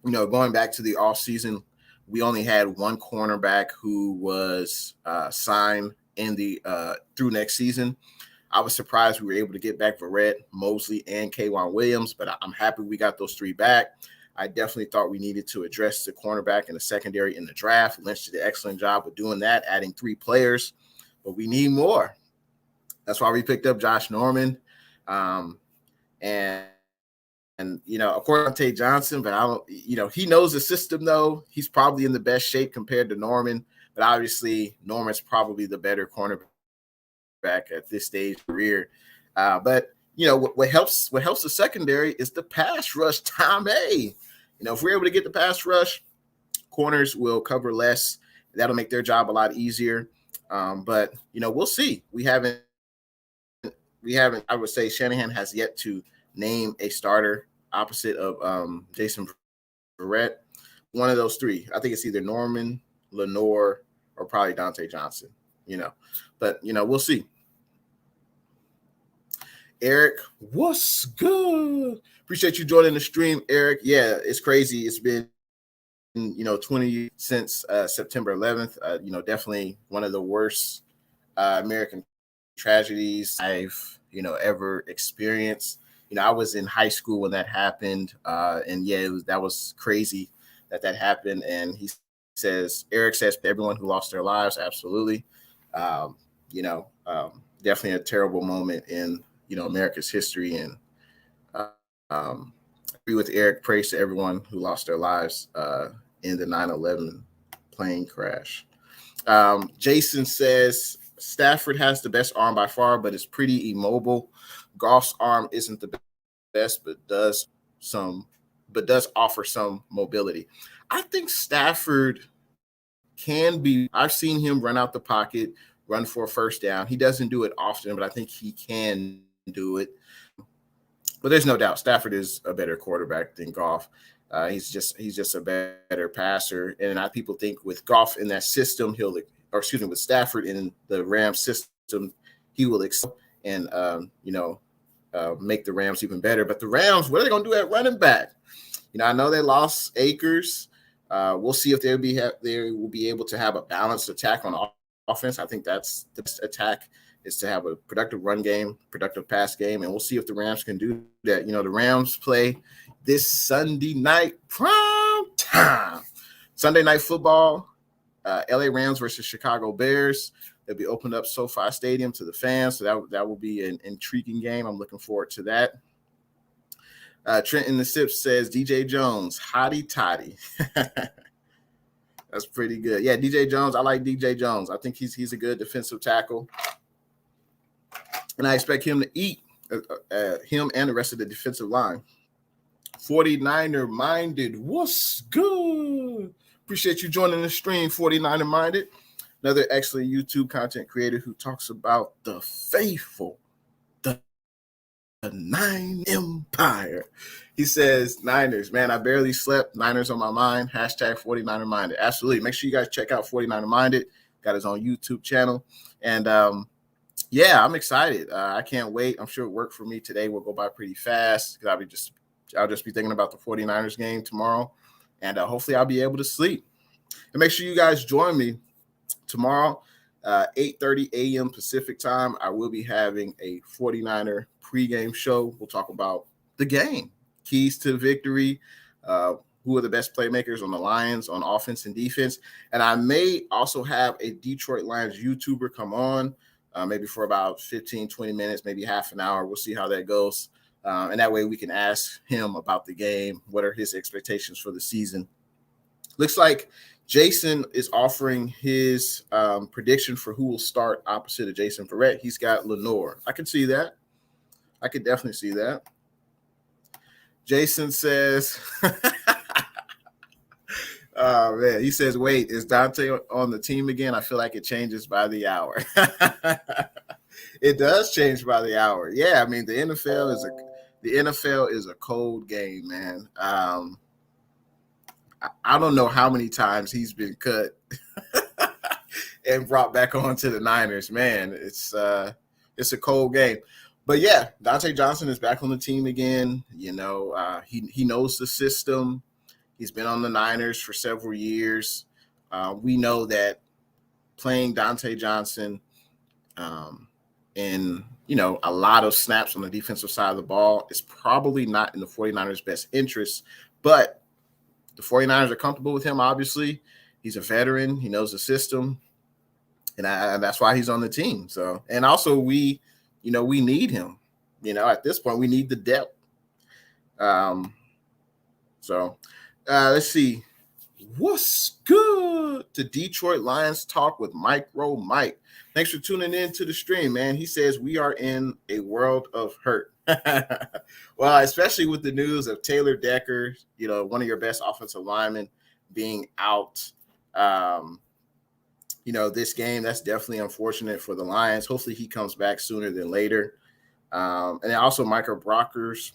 A: Going back to the offseason, we only had one cornerback who was signed in the through next season. I was surprised we were able to get back Verrett, Mosley, and K'Wan Williams, but I'm happy we got those 3 back. I definitely thought we needed to address the cornerback in the secondary in the draft. Lynch did an excellent job of doing that, adding 3 players, but we need more. That's why we picked up Josh Norman. And of course, Dante Johnson, but I don't, he knows the system though. He's probably in the best shape compared to Norman, but obviously Norman's probably the better cornerback at this stage of his career. But what helps the secondary is the pass rush. Tommy, if we're able to get the pass rush, corners will cover less. That'll make their job a lot easier. But we'll see. We haven't. I would say Shanahan has yet to name a starter opposite of Jason Verrett. One of those 3. I think it's either Norman, Lenore, or probably Dante Johnson. But we'll see. Eric, what's good? Appreciate you joining the stream, Eric. Yeah, it's crazy. It's been 20 since September 11th. Definitely one of the worst American tragedies I've ever experienced. I was in high school when that happened, and yeah, that was crazy that happened. And Eric says to everyone who lost their lives, absolutely. Definitely a terrible moment in America's history. And I agree with Eric. Praise to everyone who lost their lives in the 9/11 plane crash. Jason says Stafford has the best arm by far, but it's pretty immobile. Goff's arm isn't the best, but does offer some mobility. I think Stafford can be. I've seen him run out the pocket, run for a first down. He doesn't do it often, but I think he can do it. But there's no doubt Stafford is a better quarterback than Goff. He's just a better passer. And people think with Goff in that system, with Stafford in the Rams system, he will excel and make the Rams even better. But the Rams, what are they going to do at running back? I know they lost Akers. We'll see if they will be able to have a balanced attack on offense. I think that's the best attack, is to have a productive run game, productive pass game, and we'll see if the Rams can do that. The Rams play this Sunday night prime time. Sunday night football, LA Rams versus Chicago Bears. They'll be opened up SoFi Stadium to the fans, so that will be an intriguing game. I'm looking forward to that. Trent in the Sips says DJ Jones, hottie toddy. That's pretty good. Yeah, DJ Jones. I like DJ Jones. I think he's a good defensive tackle, and I expect him to eat him and the rest of the defensive line. 49er minded. What's good? Appreciate you joining the stream, 49er minded. Another excellent YouTube content creator who talks about the faithful, the Nine Empire. He says, Niners, man, I barely slept. Niners on my mind. Hashtag 49er minded. Absolutely. Make sure you guys check out 49er minded. Got his own YouTube channel. And yeah, I'm excited. I can't wait. I'm sure work for me today will go by pretty fast because I'll just be thinking about the 49ers game tomorrow. And hopefully I'll be able to sleep. And make sure you guys join me tomorrow, 8:30 a.m. Pacific time, I will be having a 49er pregame show. We'll talk about the game, keys to victory, who are the best playmakers on the Lions on offense and defense. And I may also have a Detroit Lions YouTuber come on, maybe for about 15, 20 minutes, maybe half an hour. We'll see how that goes. And that way we can ask him about the game. What are his expectations for the season? Looks like Jason is offering his prediction for who will start opposite of Jason Verrett. He's got Lenore. I can see that. I could definitely see that. Jason says, oh, man, he says, wait, is Dante on the team again? I feel like it changes by the hour. It does change by the hour. Yeah, I mean, the NFL is a cold game, man. I don't know how many times he's been cut and brought back onto the Niners. Man, it's a cold game. But yeah, Dante Johnson is back on the team again. You know, he knows the system. He's been on the Niners for several years. We know that playing Dante Johnson in, you know, a lot of snaps on the defensive side of the ball is probably not in the 49ers' best interest. But the 49ers are comfortable with him, obviously. He's a veteran. He knows the system. And that's why he's on the team. So, and also we need him. You know, at this point, we need the depth. Let's see. What's good? To Detroit Lions Talk with Micro Mike. Thanks for tuning in to the stream, man. He says we are in a world of hurt. Well, especially with the news of Taylor Decker, you know, one of your best offensive linemen being out, you know, this game. That's definitely unfortunate for the Lions. Hopefully he comes back sooner than later. And then also Michael Brockers,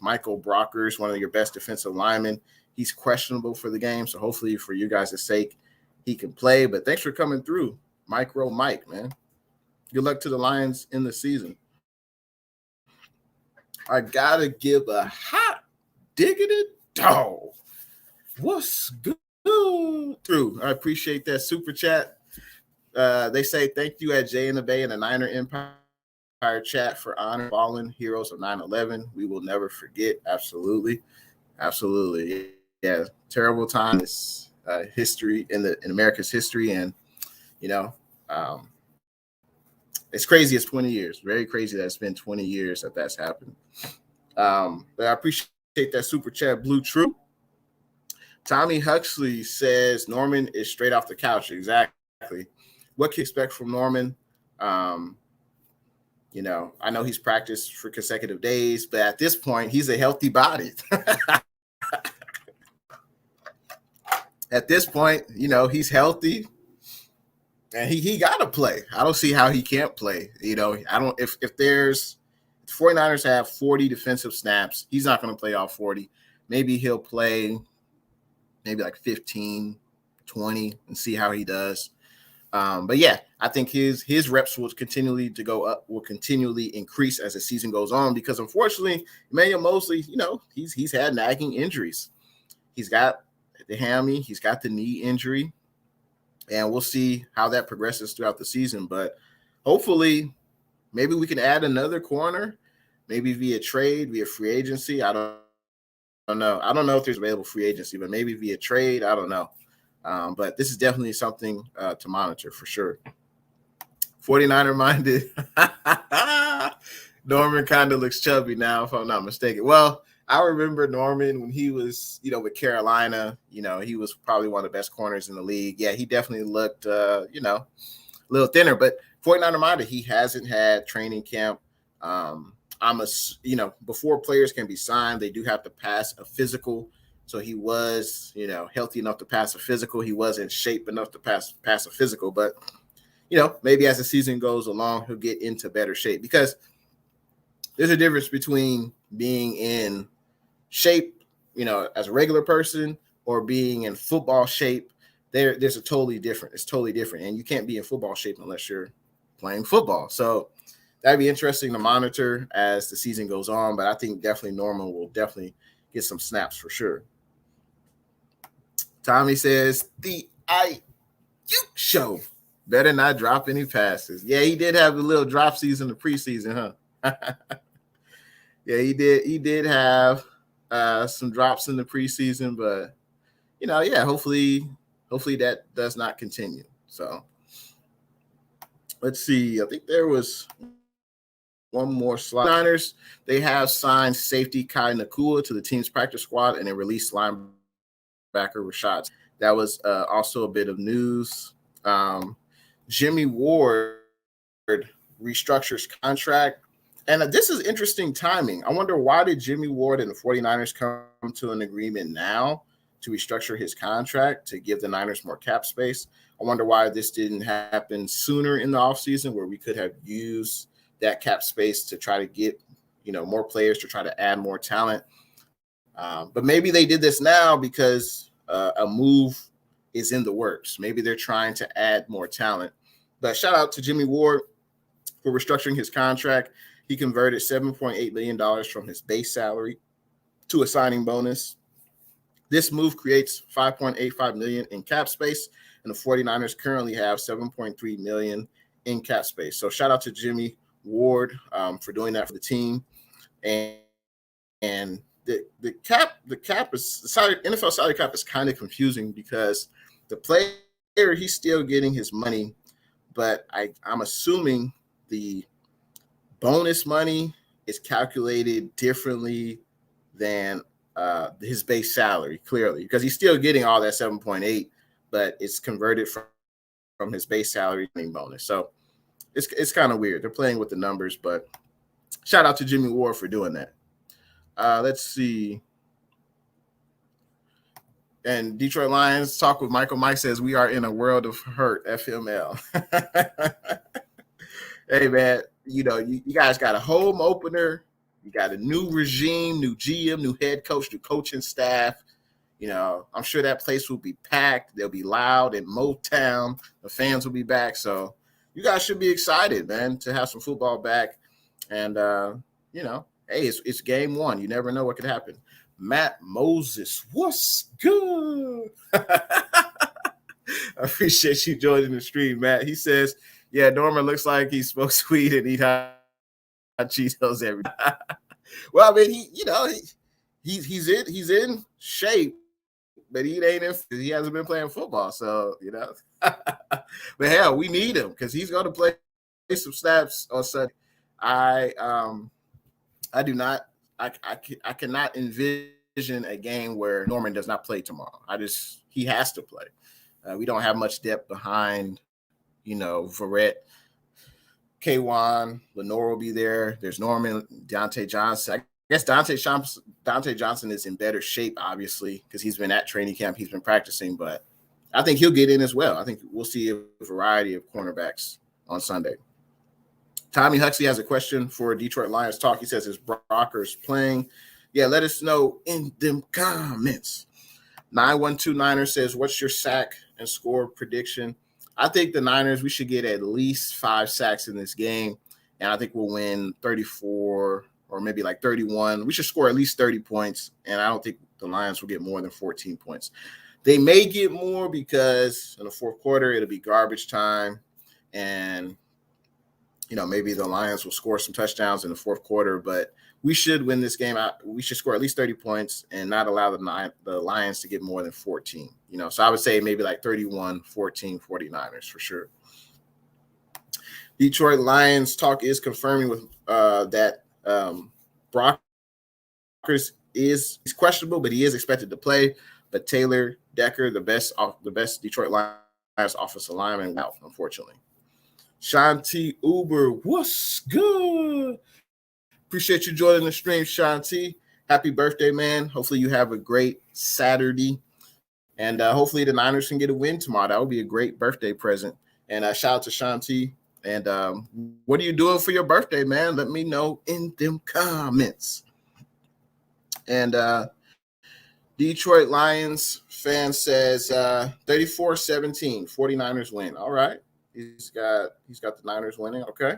A: one of your best defensive linemen. He's questionable for the game. So hopefully for you guys' sake, he can play. But thanks for coming through, Micro Mike, man. Good luck to the Lions in the season. I got to give a hot diggity dog. What's good? Through. I appreciate that super chat. They say thank you at Jay in the Bay and the Niner Empire chat for honor fallen heroes of 9/11. We will never forget. Absolutely. Absolutely. Yeah. Terrible time. It's history in America's history. And, you know, it's crazy. It's 20 years. Very crazy that it's been 20 years that that's happened. But I appreciate that super chat, Blue True. Tommy Huxley says Norman is straight off the couch. Exactly. What can you expect from Norman? You know, I know he's practiced for consecutive days, but at this point, he's a healthy body. At this point, you know, he's healthy. And he got to play. I don't see how he can't play. You know, if the 49ers have 40 defensive snaps, he's not going to play all 40. Maybe he'll play maybe like 15, 20 and see how he does. But yeah, I think his reps will continually to go up, will continually increase as the season goes on, because unfortunately, Emmanuel Mosley, you know, he's had nagging injuries. He's got the hammy, he's got the knee injury. And we'll see how that progresses throughout the season. But hopefully, maybe we can add another corner, maybe via trade, via free agency. I don't know. I don't know if there's available free agency, but maybe via trade. I don't know. But this is definitely something to monitor for sure. 49er minded. Norman kind of looks chubby now, if I'm not mistaken. Well, I remember Norman when he was, you know, with Carolina. You know, he was probably one of the best corners in the league. Yeah, he definitely looked, you know, a little thinner. But 49er minded, he hasn't had training camp. You know, before players can be signed, they do have to pass a physical. So he was, you know, healthy enough to pass a physical. He was in shape enough to pass a physical. But, you know, maybe as the season goes along, he'll get into better shape, because there's a difference between being in shape, you know, as a regular person, or being in football shape. There's a totally different. It's totally different. And you can't be in football shape unless you're playing football. So that'd be interesting to monitor as the season goes on. But I think definitely Norman will definitely get some snaps for sure. Tommy says the IU show. Better not drop any passes. Yeah, he did have a little drop season in the preseason, huh? Yeah, he did. He did have some drops in the preseason, but yeah, hopefully that does not continue. So let's see. I think there was one more slide. Niners, they have signed safety Kai Nakua to the team's practice squad and then released linebacker Rashad. That was also a bit of news. Jimmy Ward restructures contract. And this is interesting timing. I wonder, why did Jimmy Ward and the 49ers come to an agreement now to restructure his contract to give the Niners more cap space? I wonder why this didn't happen sooner in the offseason, where we could have used that cap space to try to get, more players, to try to add more talent. But maybe they did this now because a move is in the works. Maybe they're trying to add more talent. But shout out to Jimmy Ward for restructuring his contract. He converted $7.8 million from his base salary to a signing bonus. This move creates $5.85 million in cap space, and the 49ers currently have $7.3 million in cap space. So shout out to Jimmy Ward for doing that for the team. And the cap is the NFL salary cap is kind of confusing because the player, he's still getting his money, but I'm assuming the bonus money is calculated differently than his base salary, clearly, because he's still getting all that 7.8, but it's converted from his base salary bonus. So it's kind of weird. They're playing with the numbers, but shout out to Jimmy Ward for doing that. Let's see. And Detroit Lions talk with Michael. Mike says, we are in a world of hurt, FML. Hey, man, you guys got a home opener. You got a new regime, new GM, new head coach, new coaching staff. I'm sure that place will be packed. They'll be loud in Motown. The fans will be back. So you guys should be excited, man, to have some football back. And, hey, it's game one. You never know what could happen. Matt Moses, what's good? I appreciate you joining the stream, Matt. He says, yeah, Norman looks like he smokes weed and eat hot Cheetos every day. Well, I mean, he's in shape, but he hasn't been playing football. So, but hell, we need him because he's going to play some snaps on Sunday. I cannot envision a game where Norman does not play tomorrow. He has to play. We don't have much depth behind, Verrett, Kwan, Lenore will be there. There's Norman, Dante Johnson. I guess Dante Johnson is in better shape, obviously, because he's been at training camp. He's been practicing, but I think he'll get in as well. I think we'll see a variety of cornerbacks on Sunday. Tommy Huxley has a question for Detroit Lions Talk. He says, is Brockers playing? Yeah, let us know in them comments. 912 Niners says, what's your sack and score prediction? I think the Niners, we should get at least 5 sacks in this game, and I think we'll win 34 or maybe like 31. We should score at least 30 points, and I don't think the Lions will get more than 14 points. They may get more because in the fourth quarter, it'll be garbage time, and maybe the Lions will score some touchdowns in the fourth quarter, but we should win this game out. We should score at least 30 points and not allow the Lions to get more than 14. So I would say maybe like 31-14 49ers for sure. Detroit Lions Talk is confirming with that Brockers is questionable, but he is expected to play. But Taylor Decker, the best Detroit Lions offensive lineman, out, unfortunately. Shanti Uber, what's good? Appreciate you joining the stream, Shanti. Happy birthday, man. Hopefully you have a great Saturday. And hopefully the Niners can get a win tomorrow. That would be a great birthday present. And shout out to Shanti. And what are you doing for your birthday, man? Let me know in them comments. And Detroit Lions fan says 34-17, 49ers win. All right. He's got the Niners winning. Okay.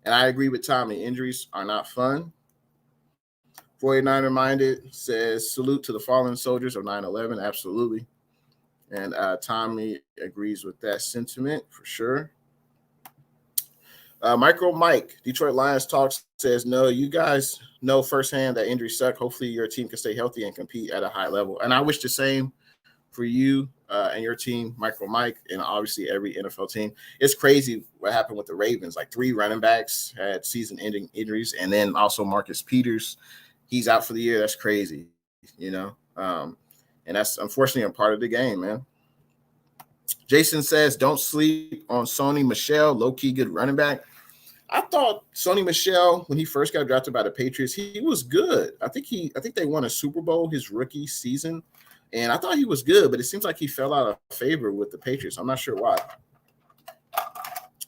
A: And I agree with Tommy. Injuries are not fun. 49er Minded says, salute to the fallen soldiers of 9/11. Absolutely. And Tommy agrees with that sentiment for sure. Micro Mike, Detroit Lions Talks says, no, you guys know firsthand that injuries suck. Hopefully your team can stay healthy and compete at a high level. And I wish the same for you and your team, Micro Mike, and obviously every NFL team. It's crazy what happened with the Ravens. Like 3 running backs had season-ending injuries, and then also Marcus Peters, he's out for the year. That's crazy, you know. And that's unfortunately a part of the game, man. Jason says, don't sleep on Sony Michel, low-key good running back. I thought Sony Michel, when he first got drafted by the Patriots, he was good. I think they won a Super Bowl his rookie season, and I thought he was good, but it seems like he fell out of favor with the Patriots. I'm not sure why.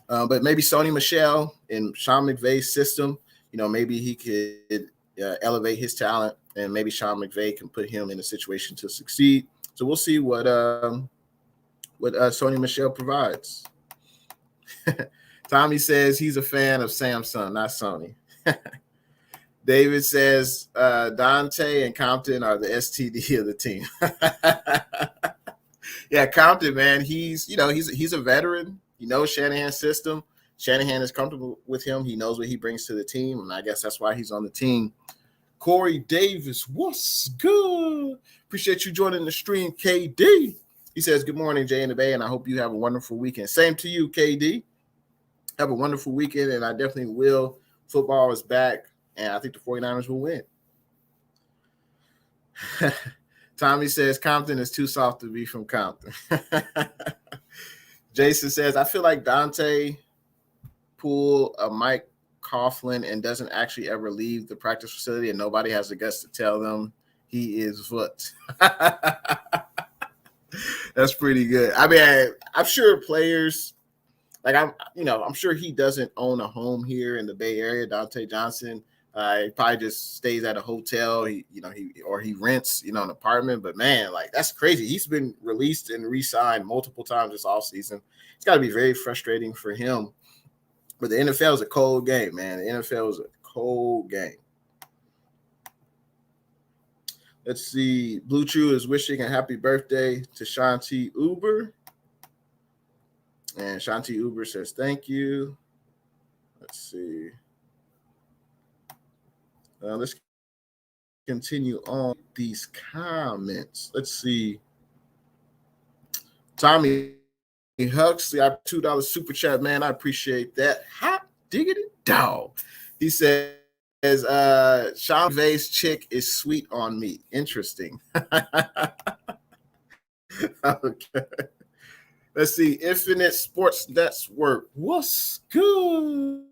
A: But maybe Sony Michel in Sean McVay's system, you know, maybe he could elevate his talent, and maybe Sean McVay can put him in a situation to succeed. So we'll see what Sony Michel provides. Tommy says he's a fan of Samsung, not Sony. David says Dante and Compton are the STD of the team. Yeah, Compton, man, he's a veteran. He knows Shanahan's system. Shanahan is comfortable with him. He knows what he brings to the team, and I guess that's why he's on the team. Corey Davis, what's good? Appreciate you joining the stream, KD. He says, good morning, Jay and the Bay, and I hope you have a wonderful weekend. Same to you, KD. Have a wonderful weekend, and I definitely will. Football is back, and I think the 49ers will win. Tommy says Compton is too soft to be from Compton. Jason says, I feel like Dante pulled a Mike Coughlin and doesn't actually ever leave the practice facility, and nobody has the guts to tell them he is what. That's pretty good. I mean, I'm sure players – like I'm sure he doesn't own a home here in the Bay Area. Dante Johnson, he probably just stays at a hotel. He rents, an apartment. But man, like that's crazy. He's been released and re-signed multiple times this offseason. It's got to be very frustrating for him. But the NFL is a cold game, man. The NFL is a cold game. Let's see. Blue True is wishing a happy birthday to Shanti Uber. And Shanti Uber says, thank you. Let's see. Let's continue on these comments. Let's see. Tommy Huxley, I $2 super chat, man. I appreciate that. Hot diggity dog. He says, Sean Vay's chick is sweet on me. Interesting. Okay. Let's see. Infinite Sports Network. What's good?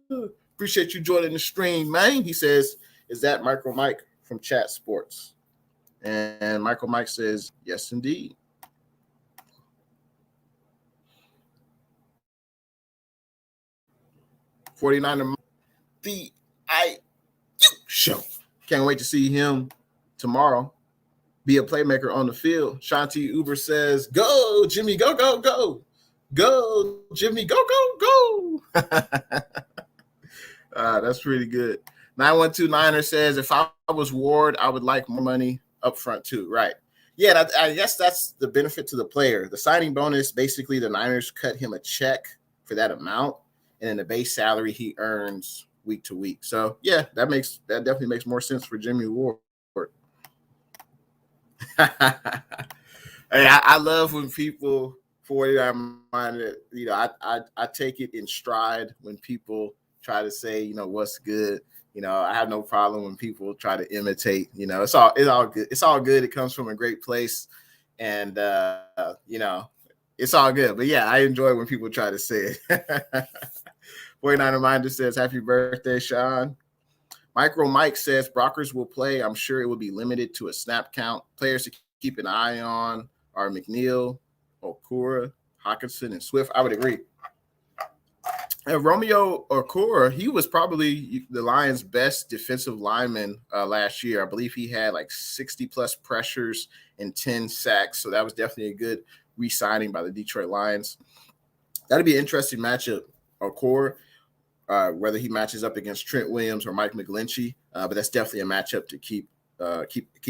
A: Appreciate you joining the stream, man. He says, is that Michael Mike from Chat Sports? And Michael Mike says, yes, indeed. $49 the IU show. Can't wait to see him tomorrow. Be a playmaker on the field. Shanti Uber says, go, Jimmy, go, go, go. Go, Jimmy, go, go, go. That's pretty good. 9129er says, if I was Ward, I would like more money up front too. Right. Yeah, I guess that's the benefit to the player. The signing bonus, basically the Niners cut him a check for that amount, and then the base salary he earns week to week. So, yeah, that definitely makes more sense for Jimmy Ward. Hey, I love when people 49 minded, I take it in stride when people try to say, what's good. I have no problem when people try to imitate. It's all good. It's all good. It comes from a great place, and it's all good. But yeah, I enjoy when people try to say it. 49 Reminder says, happy birthday, Sean. Micro Mike says Brockers will play. I'm sure it will be limited to a snap count. Players to keep an eye on are McNeil, Okura, Hawkinson, and Swift. I would agree. And Romeo Okura, he was probably the Lions' best defensive lineman last year. I believe he had like 60-plus pressures and 10 sacks. So that was definitely a good re-signing by the Detroit Lions. That'd be an interesting matchup, Okura. Whether he matches up against Trent Williams or Mike McGlinchey, but that's definitely a matchup to keep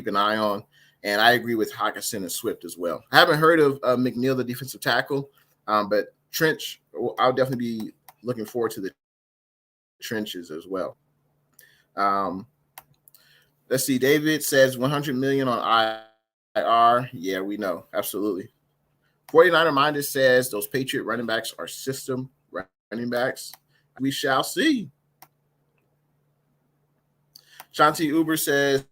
A: an eye on. And I agree with Hockenson and Swift as well. I haven't heard of McNeil, the defensive tackle, but Trench, I'll definitely be looking forward to the trenches as well. Let's see. David says 100 million on IR. Yeah, we know. Absolutely. 49er Minded says those Patriot running backs are system running backs. We shall see. Shanti Uber says,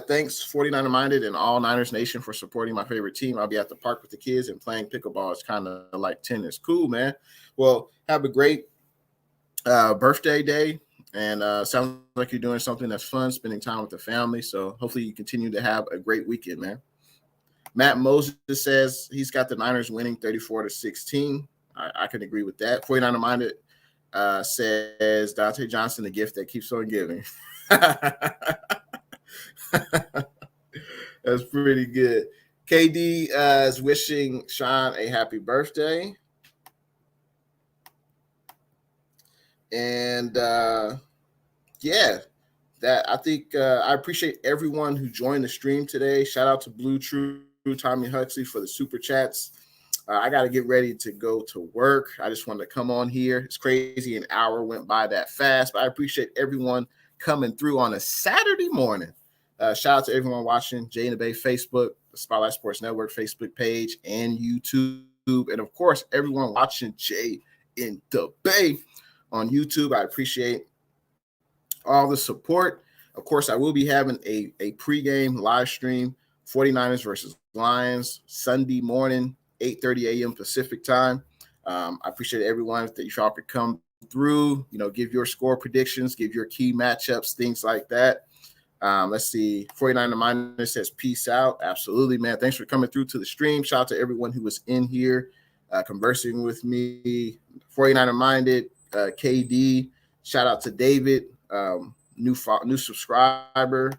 A: thanks 49er Minded and all Niners Nation for supporting my favorite team. I'll be at the park with the kids and playing pickleball. It's kind of like tennis. Cool, man. Well, have a great birthday day. And sounds like you're doing something that's fun, spending time with the family. So hopefully you continue to have a great weekend, man. Matt Moses says he's got the Niners winning 34-16. I can agree with that. 49er Minded says Dante Johnson, the gift that keeps on giving. That's pretty good. KD is wishing Sean a happy birthday. And yeah, that I think I appreciate everyone who joined the stream today. Shout out to Blue True, Tommy Huxley for the super chats. I got to get ready to go to work. I just wanted to come on here. It's crazy. An hour went by that fast, but I appreciate everyone coming through on a Saturday morning. Shout out to everyone watching Jay and the Bay Facebook, the Spotlight Sports Network Facebook page, and YouTube. And of course, everyone watching Jay in the Bay on YouTube. I appreciate all the support. Of course, I will be having a pregame live stream, 49ers versus Lions, Sunday morning, 8:30 a.m. Pacific time. I appreciate everyone that y'all could come through, give your score predictions, give your key matchups, things like that. Let's see. 49er Minded says peace out. Absolutely, man. Thanks for coming through to the stream. Shout out to everyone who was in here conversing with me. 49er Minded, KD. Shout out to David, new subscriber.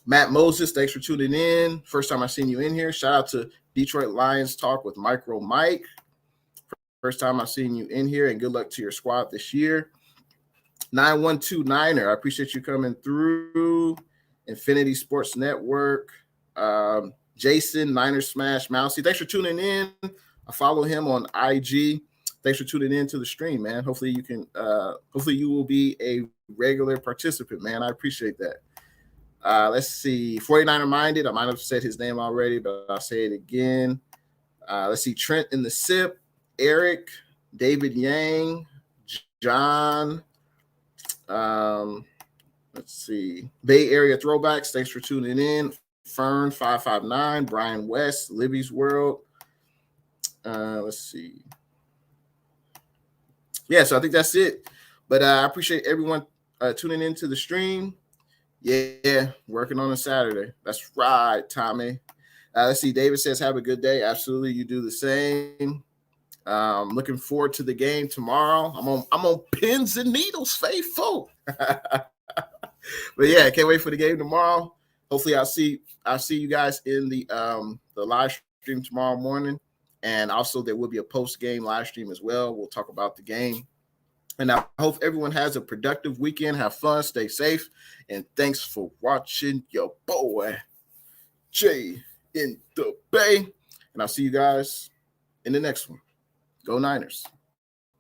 A: Matt Moses, thanks for tuning in. First time I've seen you in here. Shout out to Detroit Lions Talk with Micro Mike. First time I've seen you in here, and good luck to your squad this year. 912-Niner, I appreciate you coming through. Infinity Sports Network. Jason, Niner Smash Mousy, thanks for tuning in. I follow him on IG. Thanks for tuning in to the stream, man. Hopefully you will be a regular participant, man. I appreciate that. Let's see. 49er Minded. I might have said his name already, but I'll say it again. Let's see. Trent in the SIP, Eric, David Yang, John. Let's see. Bay Area Throwbacks. Thanks for tuning in. Fern 559, Brian West, Libby's World. Let's see. Yeah, so I think that's it. But I appreciate everyone tuning into the stream. Yeah, working on a Saturday. That's right, Tommy. Let's see. David says, have a good day. Absolutely. You do the same. Looking forward to the game tomorrow. I'm on pins and needles, faithful. But yeah, can't wait for the game tomorrow. Hopefully I'll see you guys in the live stream tomorrow morning. And also there will be a post-game live stream as well. We'll talk about the game. And I hope everyone has a productive weekend. Have fun, stay safe, and thanks for watching your boy, Jay in the Bay. And I'll see you guys in the next one. Go Niners.